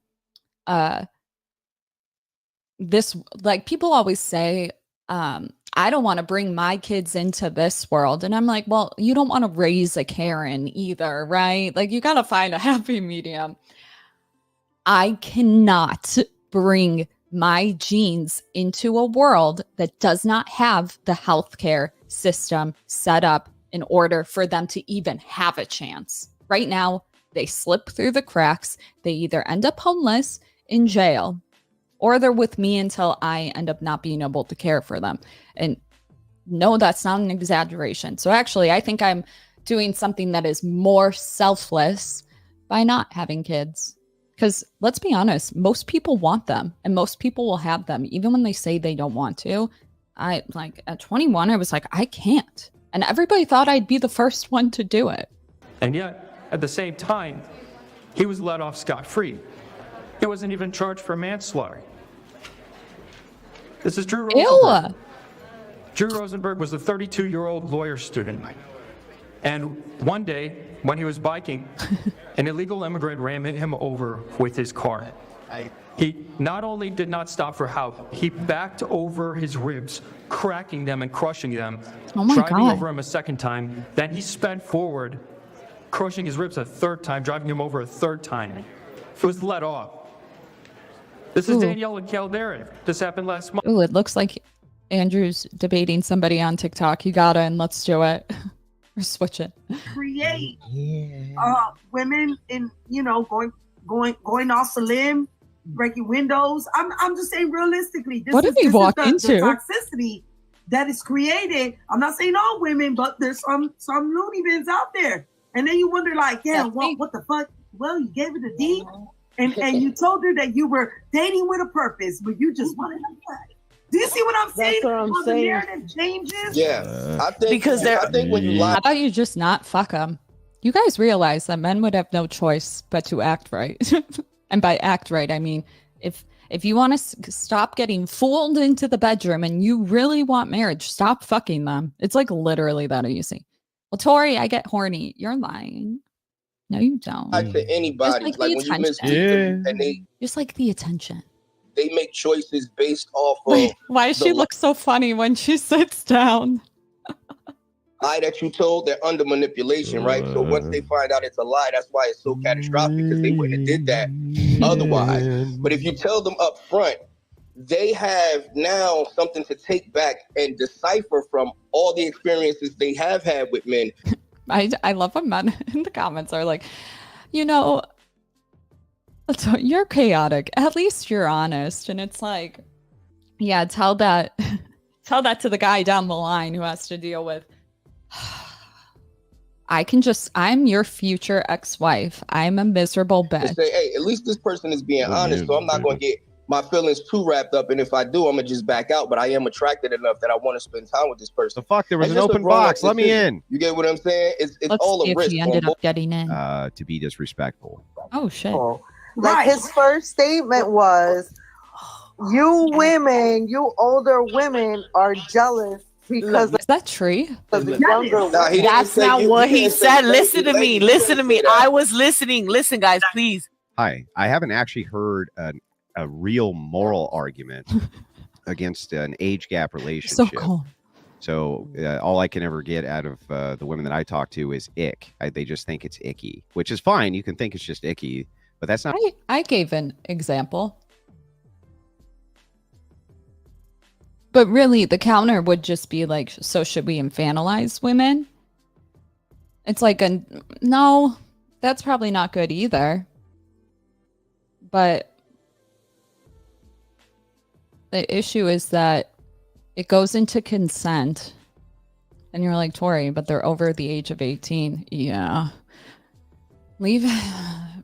this, like, people always say, I don't want to bring my kids into this world. And I'm like, well, you don't want to raise a Karen either, right? Like, you got to find a happy medium. I cannot bring my genes into a world that does not have the healthcare system set up in order for them to even have a chance. Right now, they slip through the cracks. They either end up homeless, in jail, or they're with me until I end up not being able to care for them. And no, that's not an exaggeration. So actually, I think I'm doing something that is more selfless by not having kids. Because let's be honest, most people want them, and most people will have them, even when they say they don't want to. I, like, at 21, I was like, I can't. And everybody thought I'd be the first one to do it. And yet, at the same time, he was let off scot-free. He wasn't even charged for manslaughter. This is Drew Rosenberg. Ew. Drew Rosenberg was a 32-year-old lawyer student. And one day, when he was biking, an illegal immigrant ran him over with his car. He not only did not stop for help, he backed over his ribs, cracking them and crushing them, Oh my driving God. over him a second time. Then he sped forward, crushing his ribs a third time, driving him over a third time. It was let off. This is Ooh. Danielle and Caldera. This happened last month. Ooh, it looks like Andrew's debating somebody on TikTok. You got it, and let's do it. Or switch it. Create women in, you know, going off the limb, breaking windows. I'm just saying realistically. What did he walk the into? toxicity that is created. I'm not saying all women, but there's some loony bins out there. And then you wonder, like, yeah, what the fuck? Well, you gave it a D, and you told her that you were dating with a purpose, but you just wanted to play. Do you see what I'm saying? That's what I'm How saying. the narrative changes. Yeah, I think Because they're- I think when you lie, How about you just not fuck them? You guys realize that men would have no choice but to act right. And by act right, I mean, if you want to stop getting fooled into the bedroom and you really want marriage, stop fucking them. It's like literally that easy. Well, Tori, I get horny. You're lying. No, you don't. to anybody, Just like like the when you attention. mistreat them and they Just like the attention. make choices based off of Wait, why does the she look so funny when she sits down? lie that you told, they're under manipulation, right? So once they find out it's a lie, that's why it's so catastrophic, because they wouldn't have did that otherwise. But if you tell them up front, they have now something to take back and decipher from all the experiences they have had with men. I love when men in the comments are like, you know, you're chaotic. At least you're honest. And it's like, yeah, tell that to the guy down the line who has to deal with, I'm your future ex-wife. I'm a miserable To bitch. say, hey, at least this person is being honest, so I'm not going to get my feelings too wrapped up. And if I do, I'm going to just back out. But I am attracted enough that I want to spend time with this person. The fuck? There was It's an just a open grown-up box. Let me decision. in. You get what I'm saying? It's Let's all see a if risk. he on ended both. up getting in. To be disrespectful. Oh, shit. Like his first statement was, "You women, you older women are jealous because Is that tree? of the younger Nah, he women." didn't That's say not you- what he he didn't say said. lady, Listen to me. lady. He Listen to didn't me. say that. I was listening. Listen, guys, please. Hi, I haven't actually heard a real moral argument against an age gap So relationship. cool. So all I can ever get out of the women that I talk to is ick. They just think it's icky, which is fine. You can think it's just icky, but that's not. I gave an example. But really, the counter would just be like, so should we infantilize women? It's like, no, that's probably not good either. But the issue is that it goes into consent. And you're like, Tori, but they're over the age of 18. Yeah. Leave.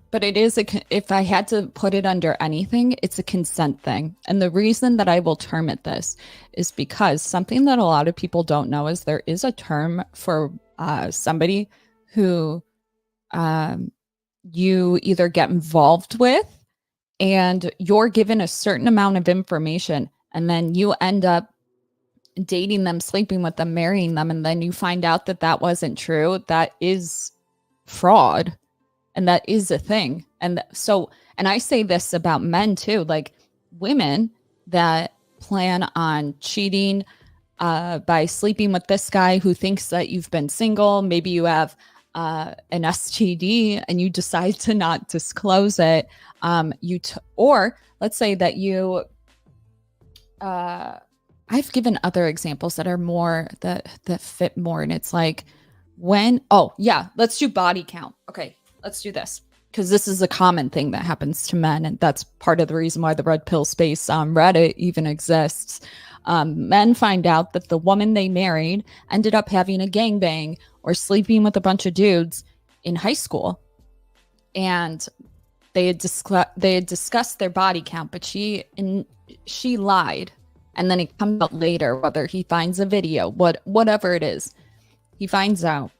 But it is, if I had to put it under anything, it's a consent thing. And the reason that I will term it this is because something that a lot of people don't know is there is a term for somebody who you either get involved with and you're given a certain amount of information and then you end up dating them, sleeping with them, marrying them, and then you find out that that wasn't true. That is fraud. And that is a thing. And so, and I say this about men too, like women that plan on cheating by sleeping with this guy who thinks that you've been single. Maybe you have an STD and you decide to not disclose it. Or let's say that you, I've given other examples that are more, that fit more. And it's like let's do body count. Okay. Let's do this because this is a common thing that happens to men. And that's part of the reason why the red pill space on Reddit even exists. Men find out that the woman they married ended up having a gangbang or sleeping with a bunch of dudes in high school. And they had discussed their body count, but she lied. And then it comes out later, whether he finds a video, whatever it is, he finds out.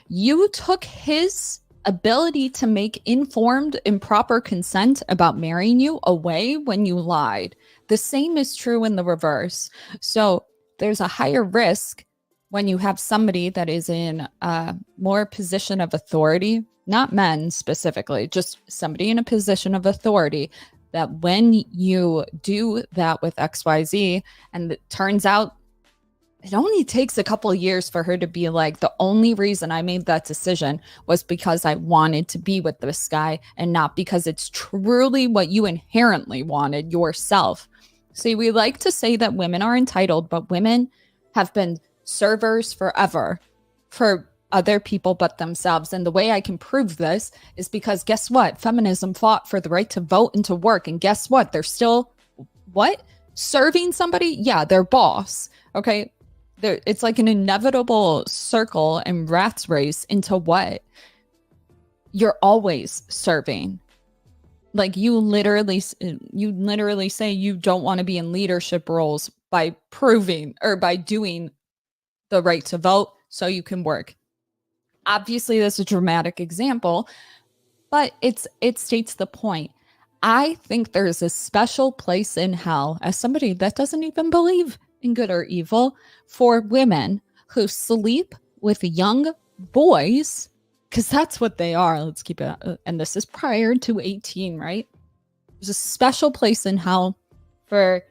You took his ability to make informed and proper consent about marrying you away when you lied. The same is true in the reverse. So there's a higher risk when you have somebody that is in a more position of authority, not men specifically, just somebody in a position of authority that when you do that with XYZ, and it turns out it only takes a couple of years for her to be like, the only reason I made that decision was because I wanted to be with this guy and not because it's truly what you inherently wanted yourself. See, we like to say that women are entitled, but women have been servers forever for other people but themselves. And the way I can prove this is because guess what? Feminism fought for the right to vote and to work. And guess what? They're still, what? Serving somebody? Yeah, their boss. Okay. It's like an inevitable circle and rat's race into what? You're always serving. Like you literally say you don't want to be in leadership roles by proving or by doing the right to vote so you can work. Obviously, that's a dramatic example, but it states the point. I think there's a special place in hell, as somebody that doesn't even believe in good or evil, for women who sleep with young boys, because that's what they are. Let's keep it, and this is prior to 18, right? There's a special place in hell for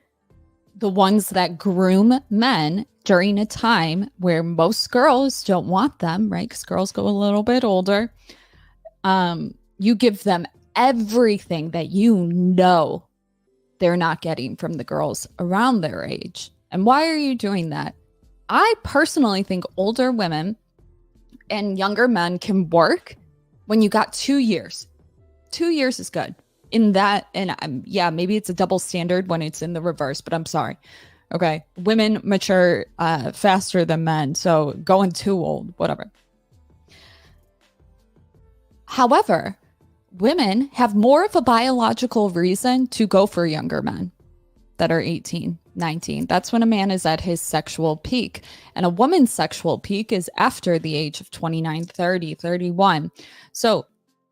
the ones that groom men during a time where most girls don't want them, right? Because girls go a little bit older. You give them everything that you know they're not getting from the girls around their age. And why are you doing that? I personally think older women and younger men can work when you got 2 years. 2 years is good. In that, and yeah, maybe it's a double standard when it's in the reverse, but I'm sorry. Okay. Women mature faster than men, so going too old, whatever. However, women have more of a biological reason to go for younger men that are 18, 19. That's when a man is at his sexual peak. And a woman's sexual peak is after the age of 29, 30, 31. So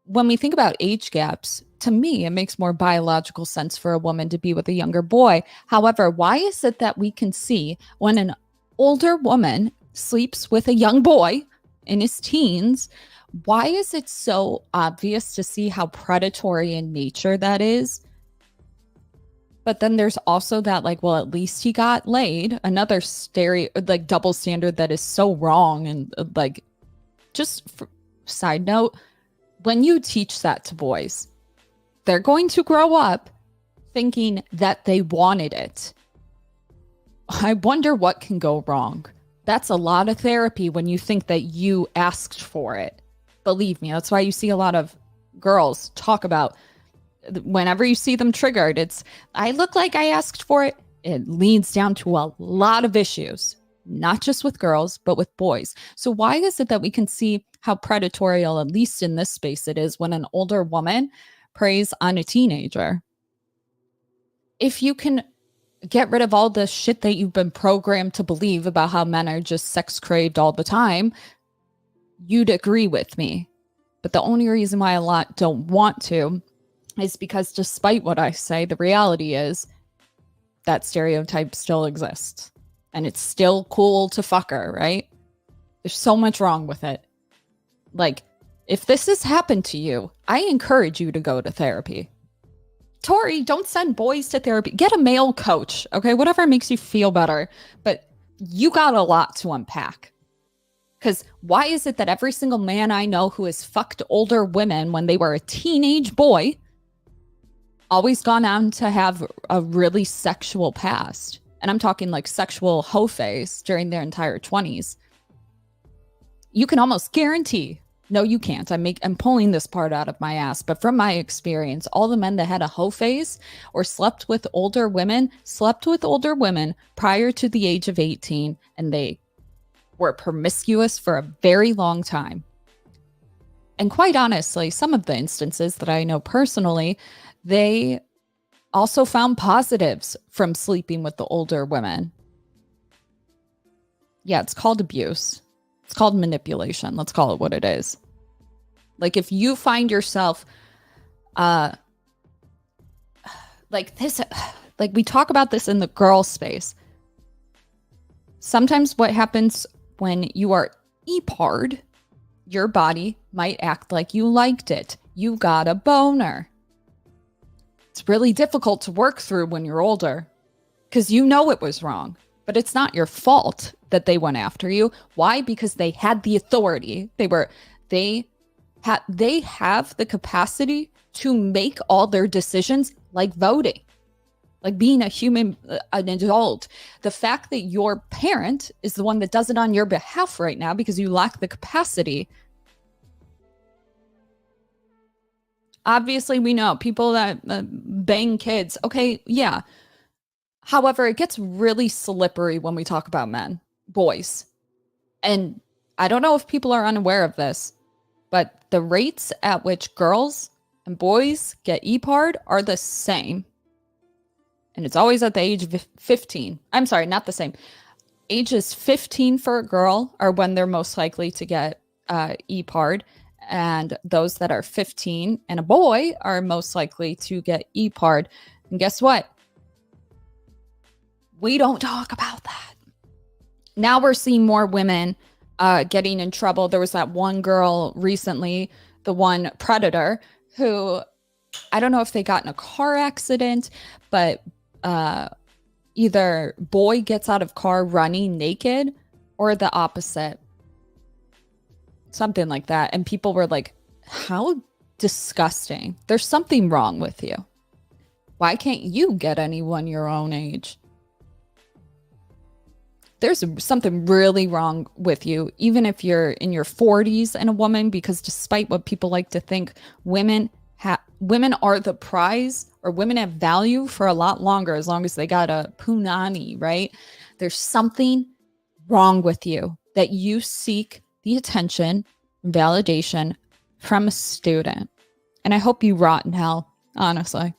when we think about age gaps, to me, it makes more biological sense for a woman to be with a younger boy. However, why is it that we can see when an older woman sleeps with a young boy in his teens, why is it so obvious to see how predatory in nature that is? But then there's also that, like, well, at least he got laid. Another double standard that is so wrong. And like, side note, when you teach that to boys, they're going to grow up thinking that they wanted it. I wonder what can go wrong. That's a lot of therapy when you think that you asked for it. Believe me, that's why you see a lot of girls talk about whenever you see them triggered, it's, I look like I asked for it. It leads down to a lot of issues, not just with girls, but with boys. So why is it that we can see how predatory, at least in this space, it is when an older woman preys on a teenager? If you can get rid of all the shit that you've been programmed to believe about how men are just sex craved all the time, you'd agree with me. But the only reason why a lot don't want to is because despite what I say, the reality is that stereotype still exists. And it's still cool to fuck her, right? There's so much wrong with it. Like, if this has happened to you, I encourage you to go to therapy. Tori, don't send boys to therapy. Get a male coach, okay? Whatever makes you feel better. But you got a lot to unpack. Because why is it that every single man I know who has fucked older women when they were a teenage boy always gone on to have a really sexual past? And I'm talking like sexual hoe phase during their entire 20s. You can almost guarantee, no, you can't. I'm pulling this part out of my ass. But from my experience, all the men that had a hoe phase or slept with older women prior to the age of 18, and they were promiscuous for a very long time. And quite honestly, some of the instances that I know personally, they also found positives from sleeping with the older women. Yeah, it's called abuse. It's called manipulation. Let's call it what it is. Like, if you find yourself like this, like we talk about this in the girl space. Sometimes what happens when you are EPAR'd, your body might act like you liked it. You got a boner. It's really difficult to work through when you're older because you know it was wrong, but it's not your fault that they went after you. Why? Because they had the authority. They have the capacity to make all their decisions, like voting, like being a human, an adult. The fact that your parent is the one that does it on your behalf right now because you lack the capacity. Obviously, we know people that bang kids. Okay, yeah. However, it gets really slippery when we talk about men, boys. And I don't know if people are unaware of this, but the rates at which girls and boys get EPARD are the same. And it's always at the age of 15. I'm sorry, not the same. Ages 15 for a girl are when they're most likely to get EPARD. And those that are 15 and a boy are most likely to get EPARD. And guess what? We don't talk about that. Now we're seeing more women getting in trouble. There was that one girl recently, the one Predator, who I don't know if they got in a car accident, but either boy gets out of car running naked or the opposite. Something like that. And people were like, how disgusting. There's something wrong with you. Why can't you get anyone your own age? There's something really wrong with you, even if you're in your 40s and a woman, because despite what people like to think, women are the prize, or women have value for a lot longer, as long as they got a punani, right? There's something wrong with you that you seek the attention and validation from a student. And I hope you rot in hell, honestly.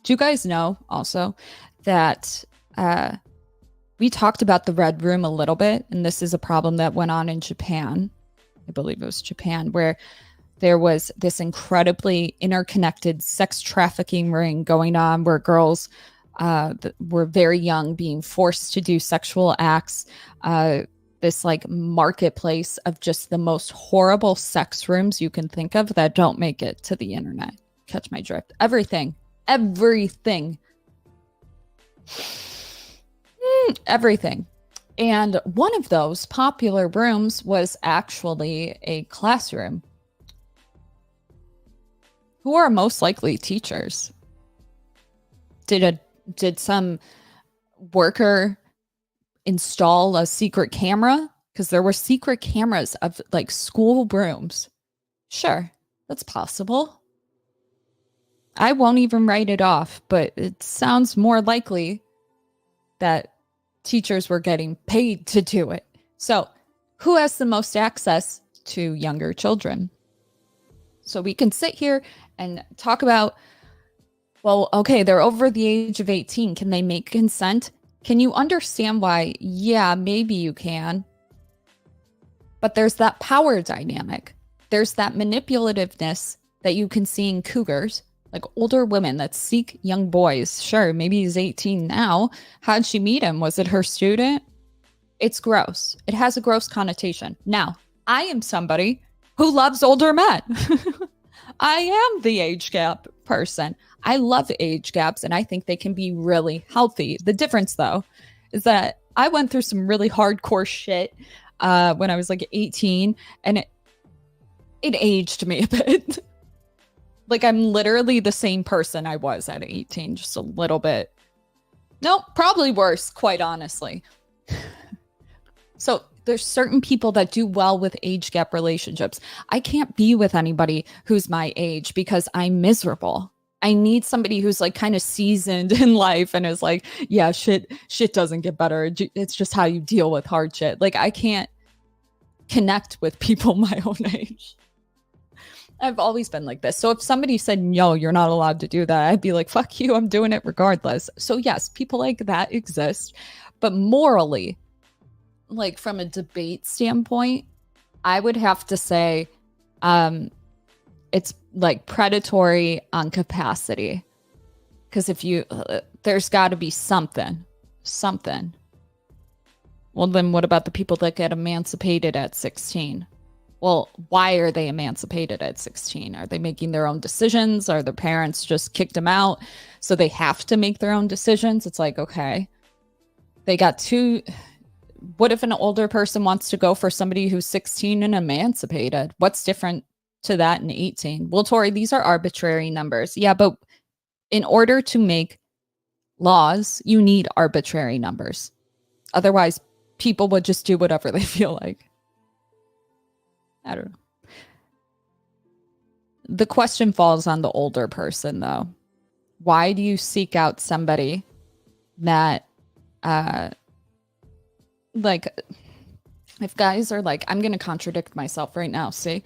Do you guys know also that we talked about the Red Room a little bit, and this is a problem that went on in Japan. I believe it was Japan, where there was this incredibly interconnected sex trafficking ring going on where girls were very young being forced to do sexual acts. This like marketplace of just the most horrible sex rooms you can think of that don't make it to the internet. Catch my drift. Everything. Everything. And one of those popular rooms was actually a classroom. Who are most likely teachers? Did some worker install a secret camera? Because there were secret cameras of like school rooms. Sure, that's possible. I won't even write it off, but it sounds more likely that teachers were getting paid to do it. So who has the most access to younger children? So we can sit here and talk about, well, okay, they're over the age of 18. Can they make consent? Can you understand why? Yeah, maybe you can. But there's that power dynamic. There's that manipulativeness that you can see in cougars, like older women that seek young boys. Sure, maybe he's 18 now. How'd she meet him? Was it her student? It's gross. It has a gross connotation. Now, I am somebody who loves older men. I am the age gap person. I love age gaps, and I think they can be really healthy. The difference, though, is that I went through some really hardcore shit when I was like 18, and it aged me a bit. Like, I'm literally the same person I was at 18, just a little bit. No, probably worse, quite honestly. So there's certain people that do well with age gap relationships. I can't be with anybody who's my age because I'm miserable. I need somebody who's like kind of seasoned in life and is like, yeah, shit doesn't get better. It's just how you deal with hard shit. Like, I can't connect with people my own age. I've always been like this. So if somebody said, no, you're not allowed to do that, I'd be like, fuck you, I'm doing it regardless. So yes, people like that exist. But morally, like from a debate standpoint, I would have to say it's like predatory on capacity. Because if you, there's got to be something. Well, then what about the people that get emancipated at 16? Well, why are they emancipated at 16? Are they making their own decisions? Are their parents just kicked them out, so they have to make their own decisions? It's like, okay, they got two. What if an older person wants to go for somebody who's 16 and emancipated? What's different to that in 18? Well, Tori, these are arbitrary numbers. Yeah, but in order to make laws, you need arbitrary numbers. Otherwise, people would just do whatever they feel like. I don't know. The question falls on the older person, though. Why do you seek out somebody that, like, if guys are like, I'm going to contradict myself right now, see?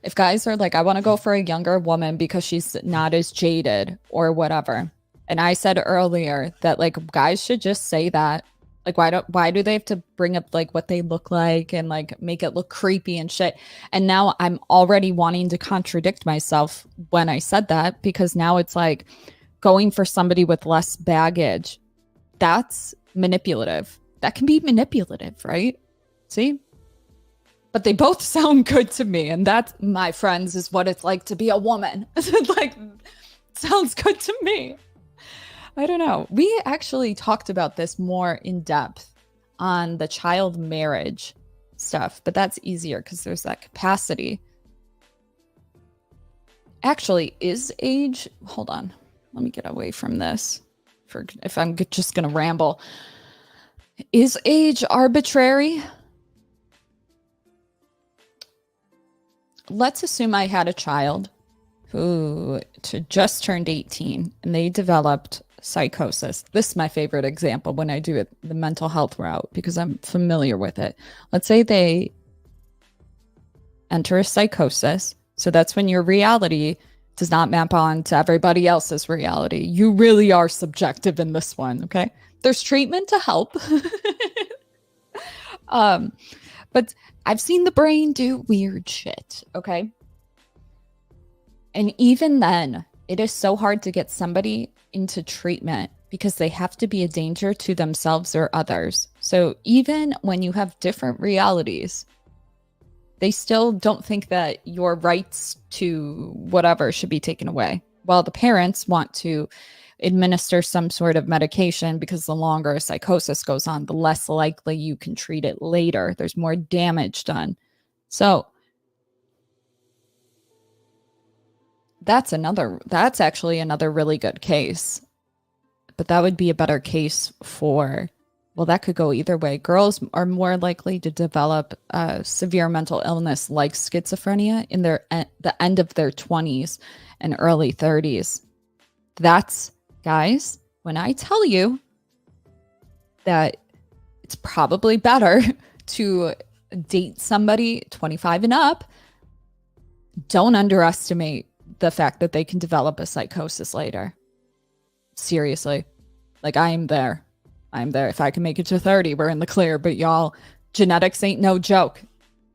If guys are like, I want to go for a younger woman because she's not as jaded or whatever. And I said earlier that, like, guys should just say that. Like, why do they have to bring up, like, what they look like and, like, make it look creepy and shit? And now I'm already wanting to contradict myself when I said that, because now it's like going for somebody with less baggage. That's manipulative. That can be manipulative, right? See? But they both sound good to me. And that, my friends, is what it's like to be a woman. Like, sounds good to me. I don't know. We actually talked about this more in depth on the child marriage stuff, but that's easier because there's that capacity. Actually, is age... Hold on. Let me get away from this if I'm just going to ramble. Is age arbitrary? Let's assume I had a child who just turned 18 and they developed psychosis. This is my favorite example when I do it the mental health route because I'm familiar with it. Let's say they enter a psychosis. So that's when your reality does not map on to everybody else's reality. You really are subjective in this one, okay? There's treatment to help. But I've seen the brain do weird shit, okay? And even then, it is so hard to get somebody into treatment because they have to be a danger to themselves or others. So even when you have different realities, they still don't think that your rights to whatever should be taken away. While the parents want to administer some sort of medication because the longer a psychosis goes on, the less likely you can treat it later. There's more damage done. So that's actually another really good case. But that would be a better case for, well, that could go either way. Girls are more likely to develop severe mental illness like schizophrenia in the end of their 20s and early 30s. That's, guys, when I tell you that it's probably better to date somebody 25 and up, don't underestimate the fact that they can develop a psychosis later. Seriously. Like, I'm there. If I can make it to 30, we're in the clear. But y'all, genetics ain't no joke.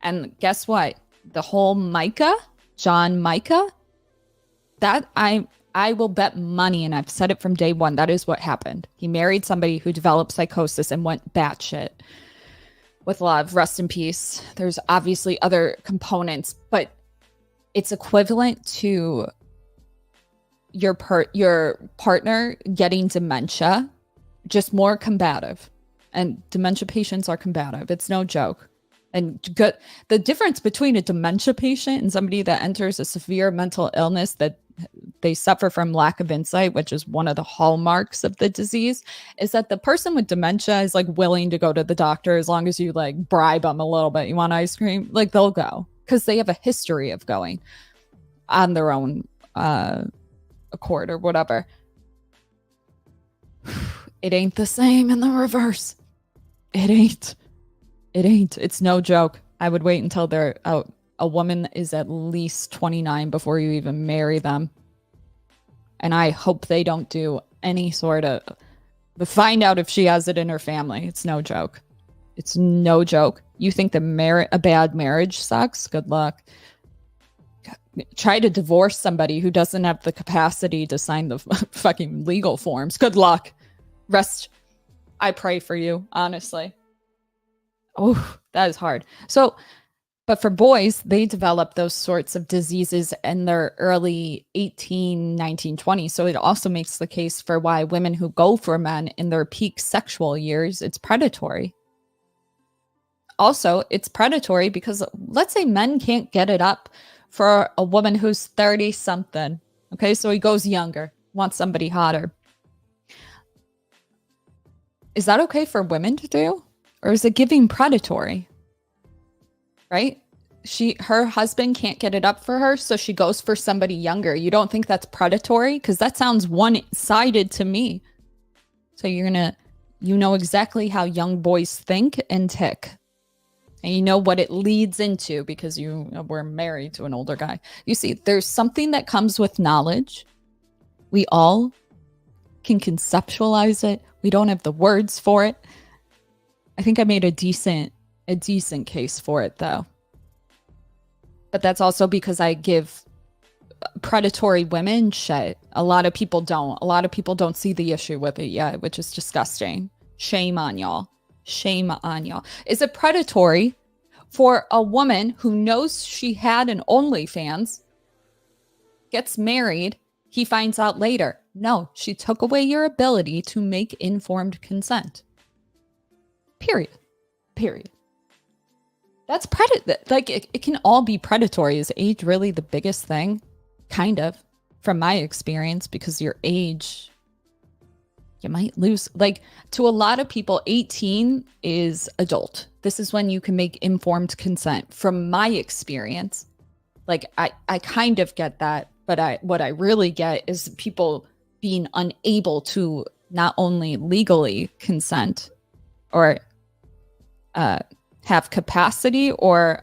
And guess what? The whole John Micah, that I will bet money, and I've said it from day one, that is what happened. He married somebody who developed psychosis and went batshit. With love, rest in peace. There's obviously other components, but it's equivalent to your partner getting dementia, just more combative. And dementia patients are combative. It's no joke. And the difference between a dementia patient and somebody that enters a severe mental illness that they suffer from lack of insight, which is one of the hallmarks of the disease, is that the person with dementia is like willing to go to the doctor as long as you like bribe them a little bit. You want ice cream? Like, they'll go because they have a history of going on their own accord or whatever. It ain't the same in the reverse. It ain't. It's no joke. I would wait until they're out. A woman is at least 29 before you even marry them. And I hope they don't do any sort of... find out if she has it in her family. It's no joke. It's no joke. You think a bad marriage sucks? Good luck. Try to divorce somebody who doesn't have the capacity to sign the fucking legal forms. Good luck. I pray for you, honestly. Oh, that is hard. So But for boys, they develop those sorts of diseases in their early 18, 19, 20. So it also makes the case for why women who go for men in their peak sexual years, it's predatory. Also, it's predatory because let's say men can't get it up for a woman who's 30 something. Okay, so he goes younger, wants somebody hotter. Is that okay for women to do? Or is it giving predatory? Right? Her husband can't get it up for her, so she goes for somebody younger. You don't think that's predatory? Because that sounds one-sided to me. So you know exactly how young boys think and tick. And you know what it leads into because you were married to an older guy. You see, there's something that comes with knowledge. We all can conceptualize it. We don't have the words for it. I think I made a decent case for it, though. But that's also because I give predatory women shit. A lot of people don't. A lot of people don't see the issue with it yet, which is disgusting. Shame on y'all. Shame on y'all. Is it predatory for a woman who knows she had an OnlyFans, gets married, he finds out later? No, she took away your ability to make informed consent. Period. That's like it can all be predatory. Is age really the biggest thing? Kind of, from my experience, because your age, you might lose. Like, to a lot of people, 18 is adult. This is when you can make informed consent. From my experience, like I kind of get that, but what I really get is people being unable to not only legally consent or have capacity or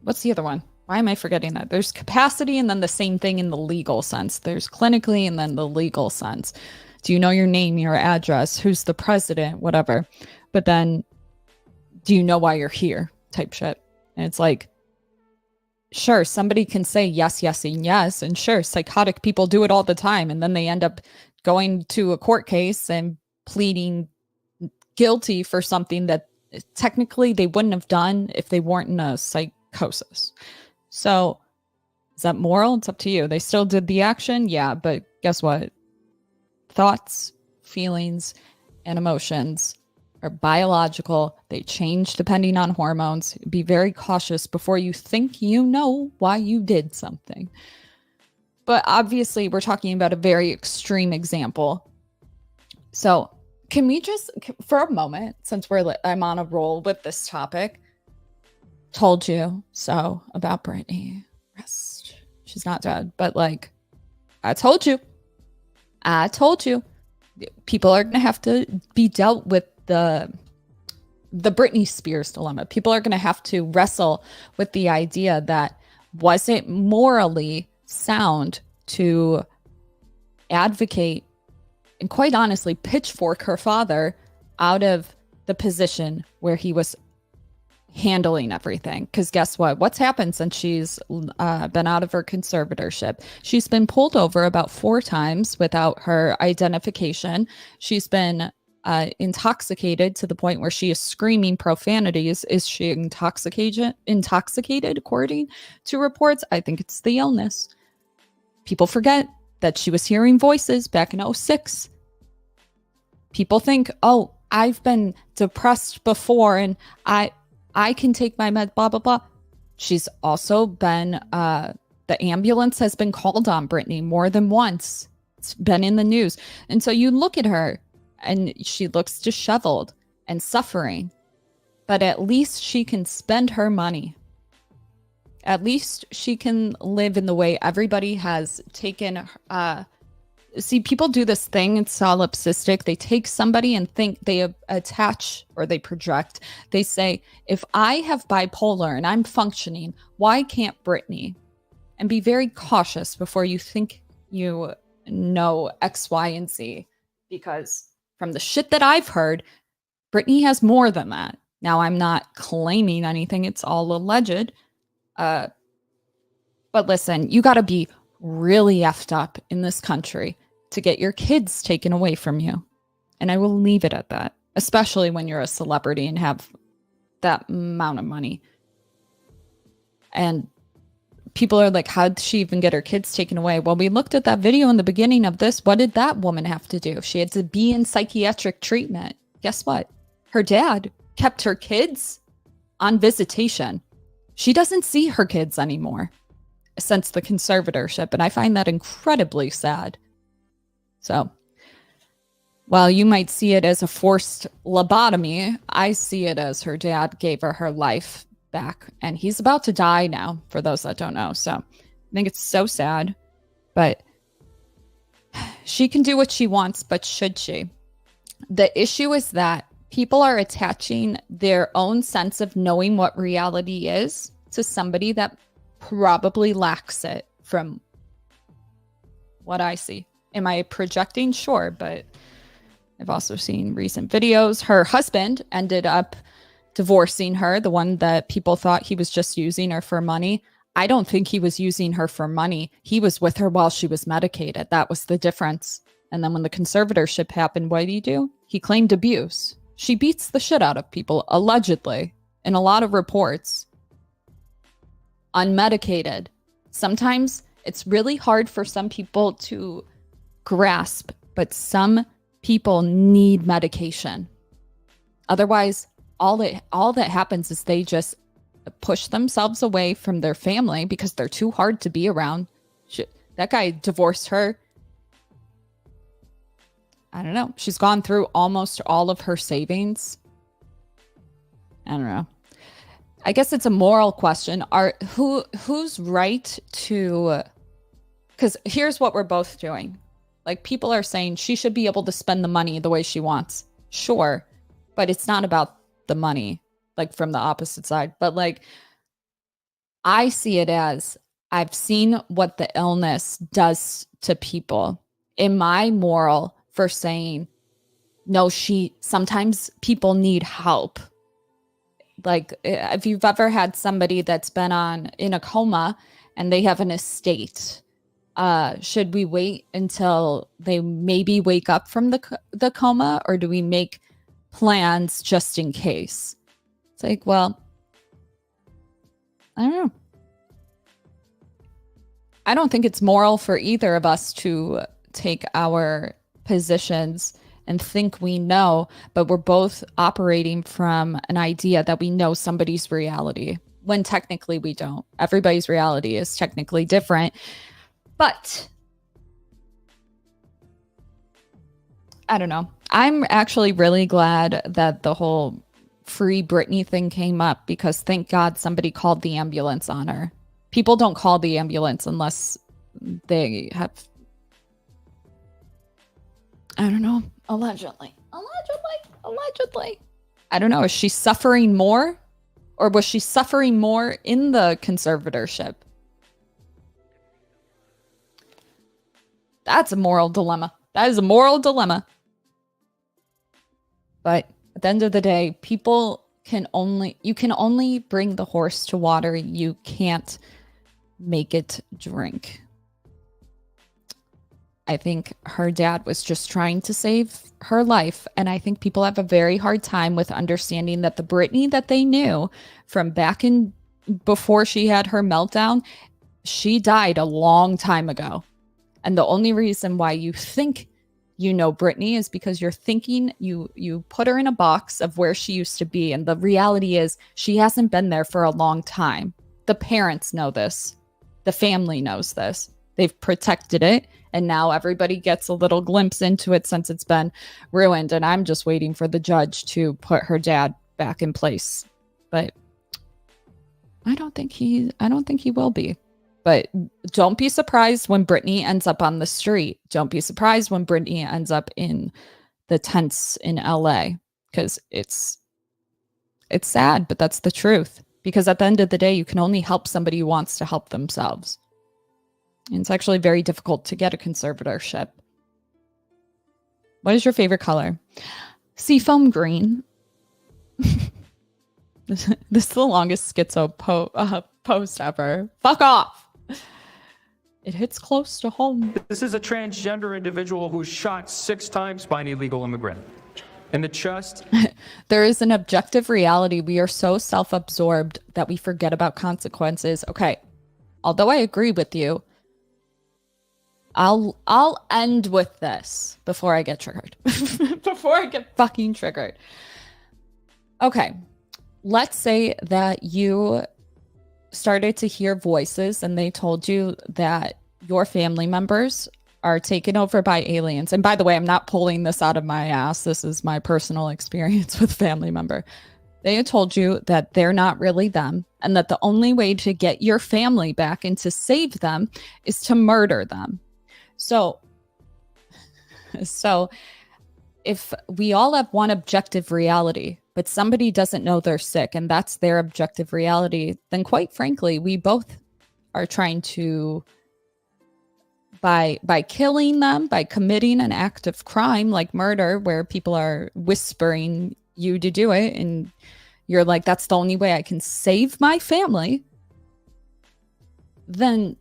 what's the other one? Why am I forgetting that? There's capacity and then the same thing in the legal sense. There's clinically and then the legal sense. Do you know your name, your address, who's the president, whatever. But then do you know why you're here type shit? And it's like, sure, somebody can say yes, yes, and yes. And sure, psychotic people do it all the time. And then they end up going to a court case and pleading guilty for something that technically they wouldn't have done if they weren't in a psychosis. So is that moral? It's up to you. They still did the action. Yeah. But guess what? Thoughts, feelings, and emotions are biological. They change depending on hormones. Be very cautious before you think you know why you did something. But obviously we're talking about a very extreme example. So can we just, for a moment, since I'm on a roll with this topic, told you so about Brittany. Rest. She's not dead, but like, I told you. People are going to have to be dealt with the Brittany Spears dilemma. People are going to have to wrestle with the idea that was it morally sound to advocate and quite honestly pitchfork her father out of the position where he was handling everything. Because guess what? What's happened since she's been out of her conservatorship? She's been pulled over about 4 times without her identification. She's been intoxicated to the point where she is screaming profanities. Is she intoxicated according to reports? I think it's the illness. People forget that she was hearing voices back in 2006. People think, oh, I've been depressed before and I can take my med, blah, blah, blah. She's also been, the ambulance has been called on Brittany more than once. It's been in the news. And so you look at her and she looks disheveled and suffering, but at least she can spend her money. At least she can live in the way everybody has taken. See, people do this thing, it's solipsistic. They take somebody and think they attach or they project. They say, if I have bipolar and I'm functioning, why can't Brittany? And be very cautious before you think you know X, Y, and Z. Because from the shit that I've heard, Brittany has more than that. Now, I'm not claiming anything. It's all alleged. But listen, you got to be really effed up in this country to get your kids taken away from you. And I will leave it at that, especially when you're a celebrity and have that amount of money. And people are like, how'd she even get her kids taken away? Well, we looked at that video in the beginning of this. What did that woman have to do? She had to be in psychiatric treatment. Guess what? Her dad kept her kids on visitation. She doesn't see her kids anymore since the conservatorship, and I find that incredibly sad. So, while you might see it as a forced lobotomy, I see it as her dad gave her life back, and he's about to die now, for those that don't know. So, I think it's so sad, but she can do what she wants, but should she? The issue is that people are attaching their own sense of knowing what reality is to somebody that probably lacks it, from what I see. Am I projecting? Sure, but I've also seen recent videos. Her husband ended up divorcing her, the one that people thought he was just using her for money. I don't think he was using her for money. He was with her while she was medicated. That was the difference. And then when the conservatorship happened, what did he do? He claimed abuse. She beats the shit out of people, allegedly, in a lot of reports. Unmedicated. Sometimes it's really hard for some people to grasp, but some people need medication. Otherwise, all that happens is they just push themselves away from their family because they're too hard to be around. That guy divorced her. I don't know. She's gone through almost all of her savings. I don't know. I guess it's a moral question. Who's right to... Because here's what we're both doing. Like, people are saying she should be able to spend the money the way she wants. Sure. But it's not about the money, like, from the opposite side. But, like, I see it as, I've seen what the illness does to people. Am I moral for saying, no, sometimes people need help? Like, if you've ever had somebody that's been in a coma and they have an estate, should we wait until they maybe wake up from the coma, or do we make plans just in case? It's like, well, I don't know. I don't think it's moral for either of us to take our positions and think we know, but we're both operating from an idea that we know somebody's reality, when technically we don't. Everybody's reality is technically different. But I don't know. I'm actually really glad that the whole free Brittany thing came up, because thank God somebody called the ambulance on her. People don't call the ambulance unless they have, I don't know, allegedly. I don't know. Is she suffering more? Or was she suffering more in the conservatorship? That's a moral dilemma. That is a moral dilemma. But at the end of the day, you can only bring the horse to water. You can't make it drink. I think her dad was just trying to save her life. And I think people have a very hard time with understanding that the Brittany that they knew from back in before she had her meltdown, she died a long time ago. And the only reason why you think you know Brittany is because you're thinking you put her in a box of where she used to be. And the reality is she hasn't been there for a long time. The parents know this. The family knows this. They've protected it. And now everybody gets a little glimpse into it since it's been ruined. And I'm just waiting for the judge to put her dad back in place. But I don't think he will be. But don't be surprised when Brittany ends up on the street. Don't be surprised when Brittany ends up in the tents in LA. Because it's sad, but that's the truth. Because at the end of the day, you can only help somebody who wants to help themselves. And it's actually very difficult to get a conservatorship. What is your favorite color? Seafoam green. This is the longest schizo post ever. Fuck off. It hits close to home. This is a transgender individual who's shot 6 times by an illegal immigrant. And the trust. There is an objective reality. We are so self-absorbed that we forget about consequences. Okay. Although I agree with you, I'll end with this before I get triggered. Before I get fucking triggered. Okay. Let's say that you started to hear voices and they told you that your family members are taken over by aliens. And by the way, I'm not pulling this out of my ass. This is my personal experience with family member. They had told you that they're not really them and that the only way to get your family back and to save them is to murder them. So if we all have one objective reality, but somebody doesn't know they're sick and that's their objective reality, then quite frankly, we both are trying to, by killing them, by committing an act of crime like murder, where people are whispering you to do it and you're like, that's the only way I can save my family, then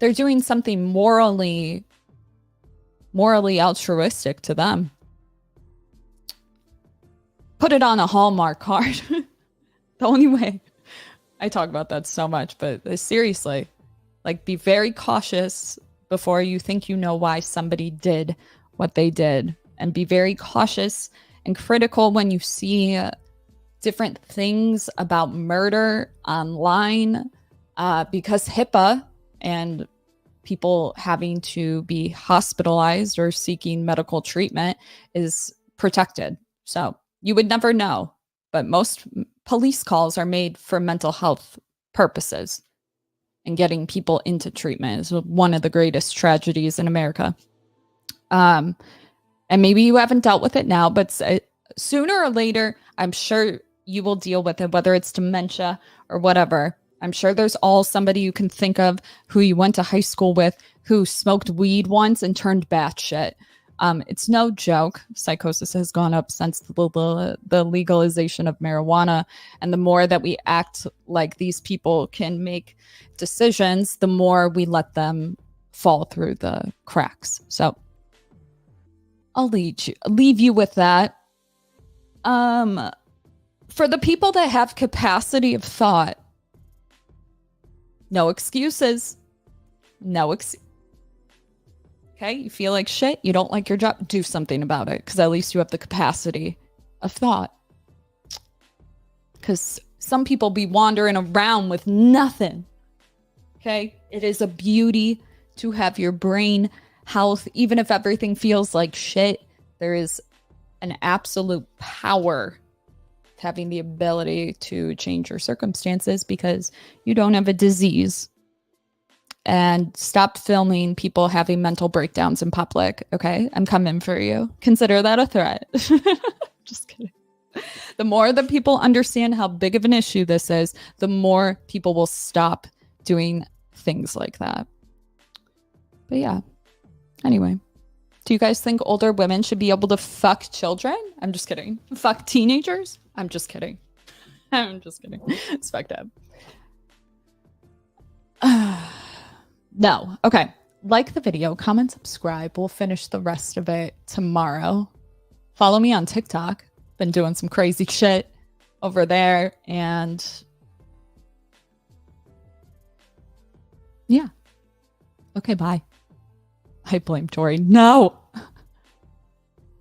they're doing something morally altruistic to them. Put it on a Hallmark card. The only way. I talk about that so much, but seriously, like, be very cautious before you think you know why somebody did what they did, and be very cautious and critical when you see different things about murder online, because HIPAA and people having to be hospitalized or seeking medical treatment is protected. So you would never know, but most police calls are made for mental health purposes, and getting people into treatment is one of the greatest tragedies in America. And maybe you haven't dealt with it now, but sooner or later, I'm sure you will deal with it, whether it's dementia or whatever. I'm sure there's somebody you can think of who you went to high school with who smoked weed once and turned batshit. It's no joke. Psychosis has gone up since the legalization of marijuana. And the more that we act like these people can make decisions, the more we let them fall through the cracks. So I'll leave you with that. For the people that have capacity of thought, no excuses. Okay, you feel like shit, you don't like your job, do something about it, because at least you have the capacity of thought. Because some people be wandering around with nothing. Okay, it is a beauty to have your brain health, even if everything feels like shit. There is an absolute power to having the ability to change your circumstances because you don't have a disease. And stop filming people having mental breakdowns in public, okay? I'm coming for you. Consider that a threat. Just kidding. The more that people understand how big of an issue this is, the more people will stop doing things like that. But yeah. Anyway. Do you guys think older women should be able to fuck children? I'm just kidding. Fuck teenagers? I'm just kidding. I'm just kidding. It's fucked up. No. Okay. Like the video, comment, subscribe. We'll finish the rest of it tomorrow. Follow me on TikTok. Been doing some crazy shit over there. And yeah. Okay, bye. I blame Tori. No.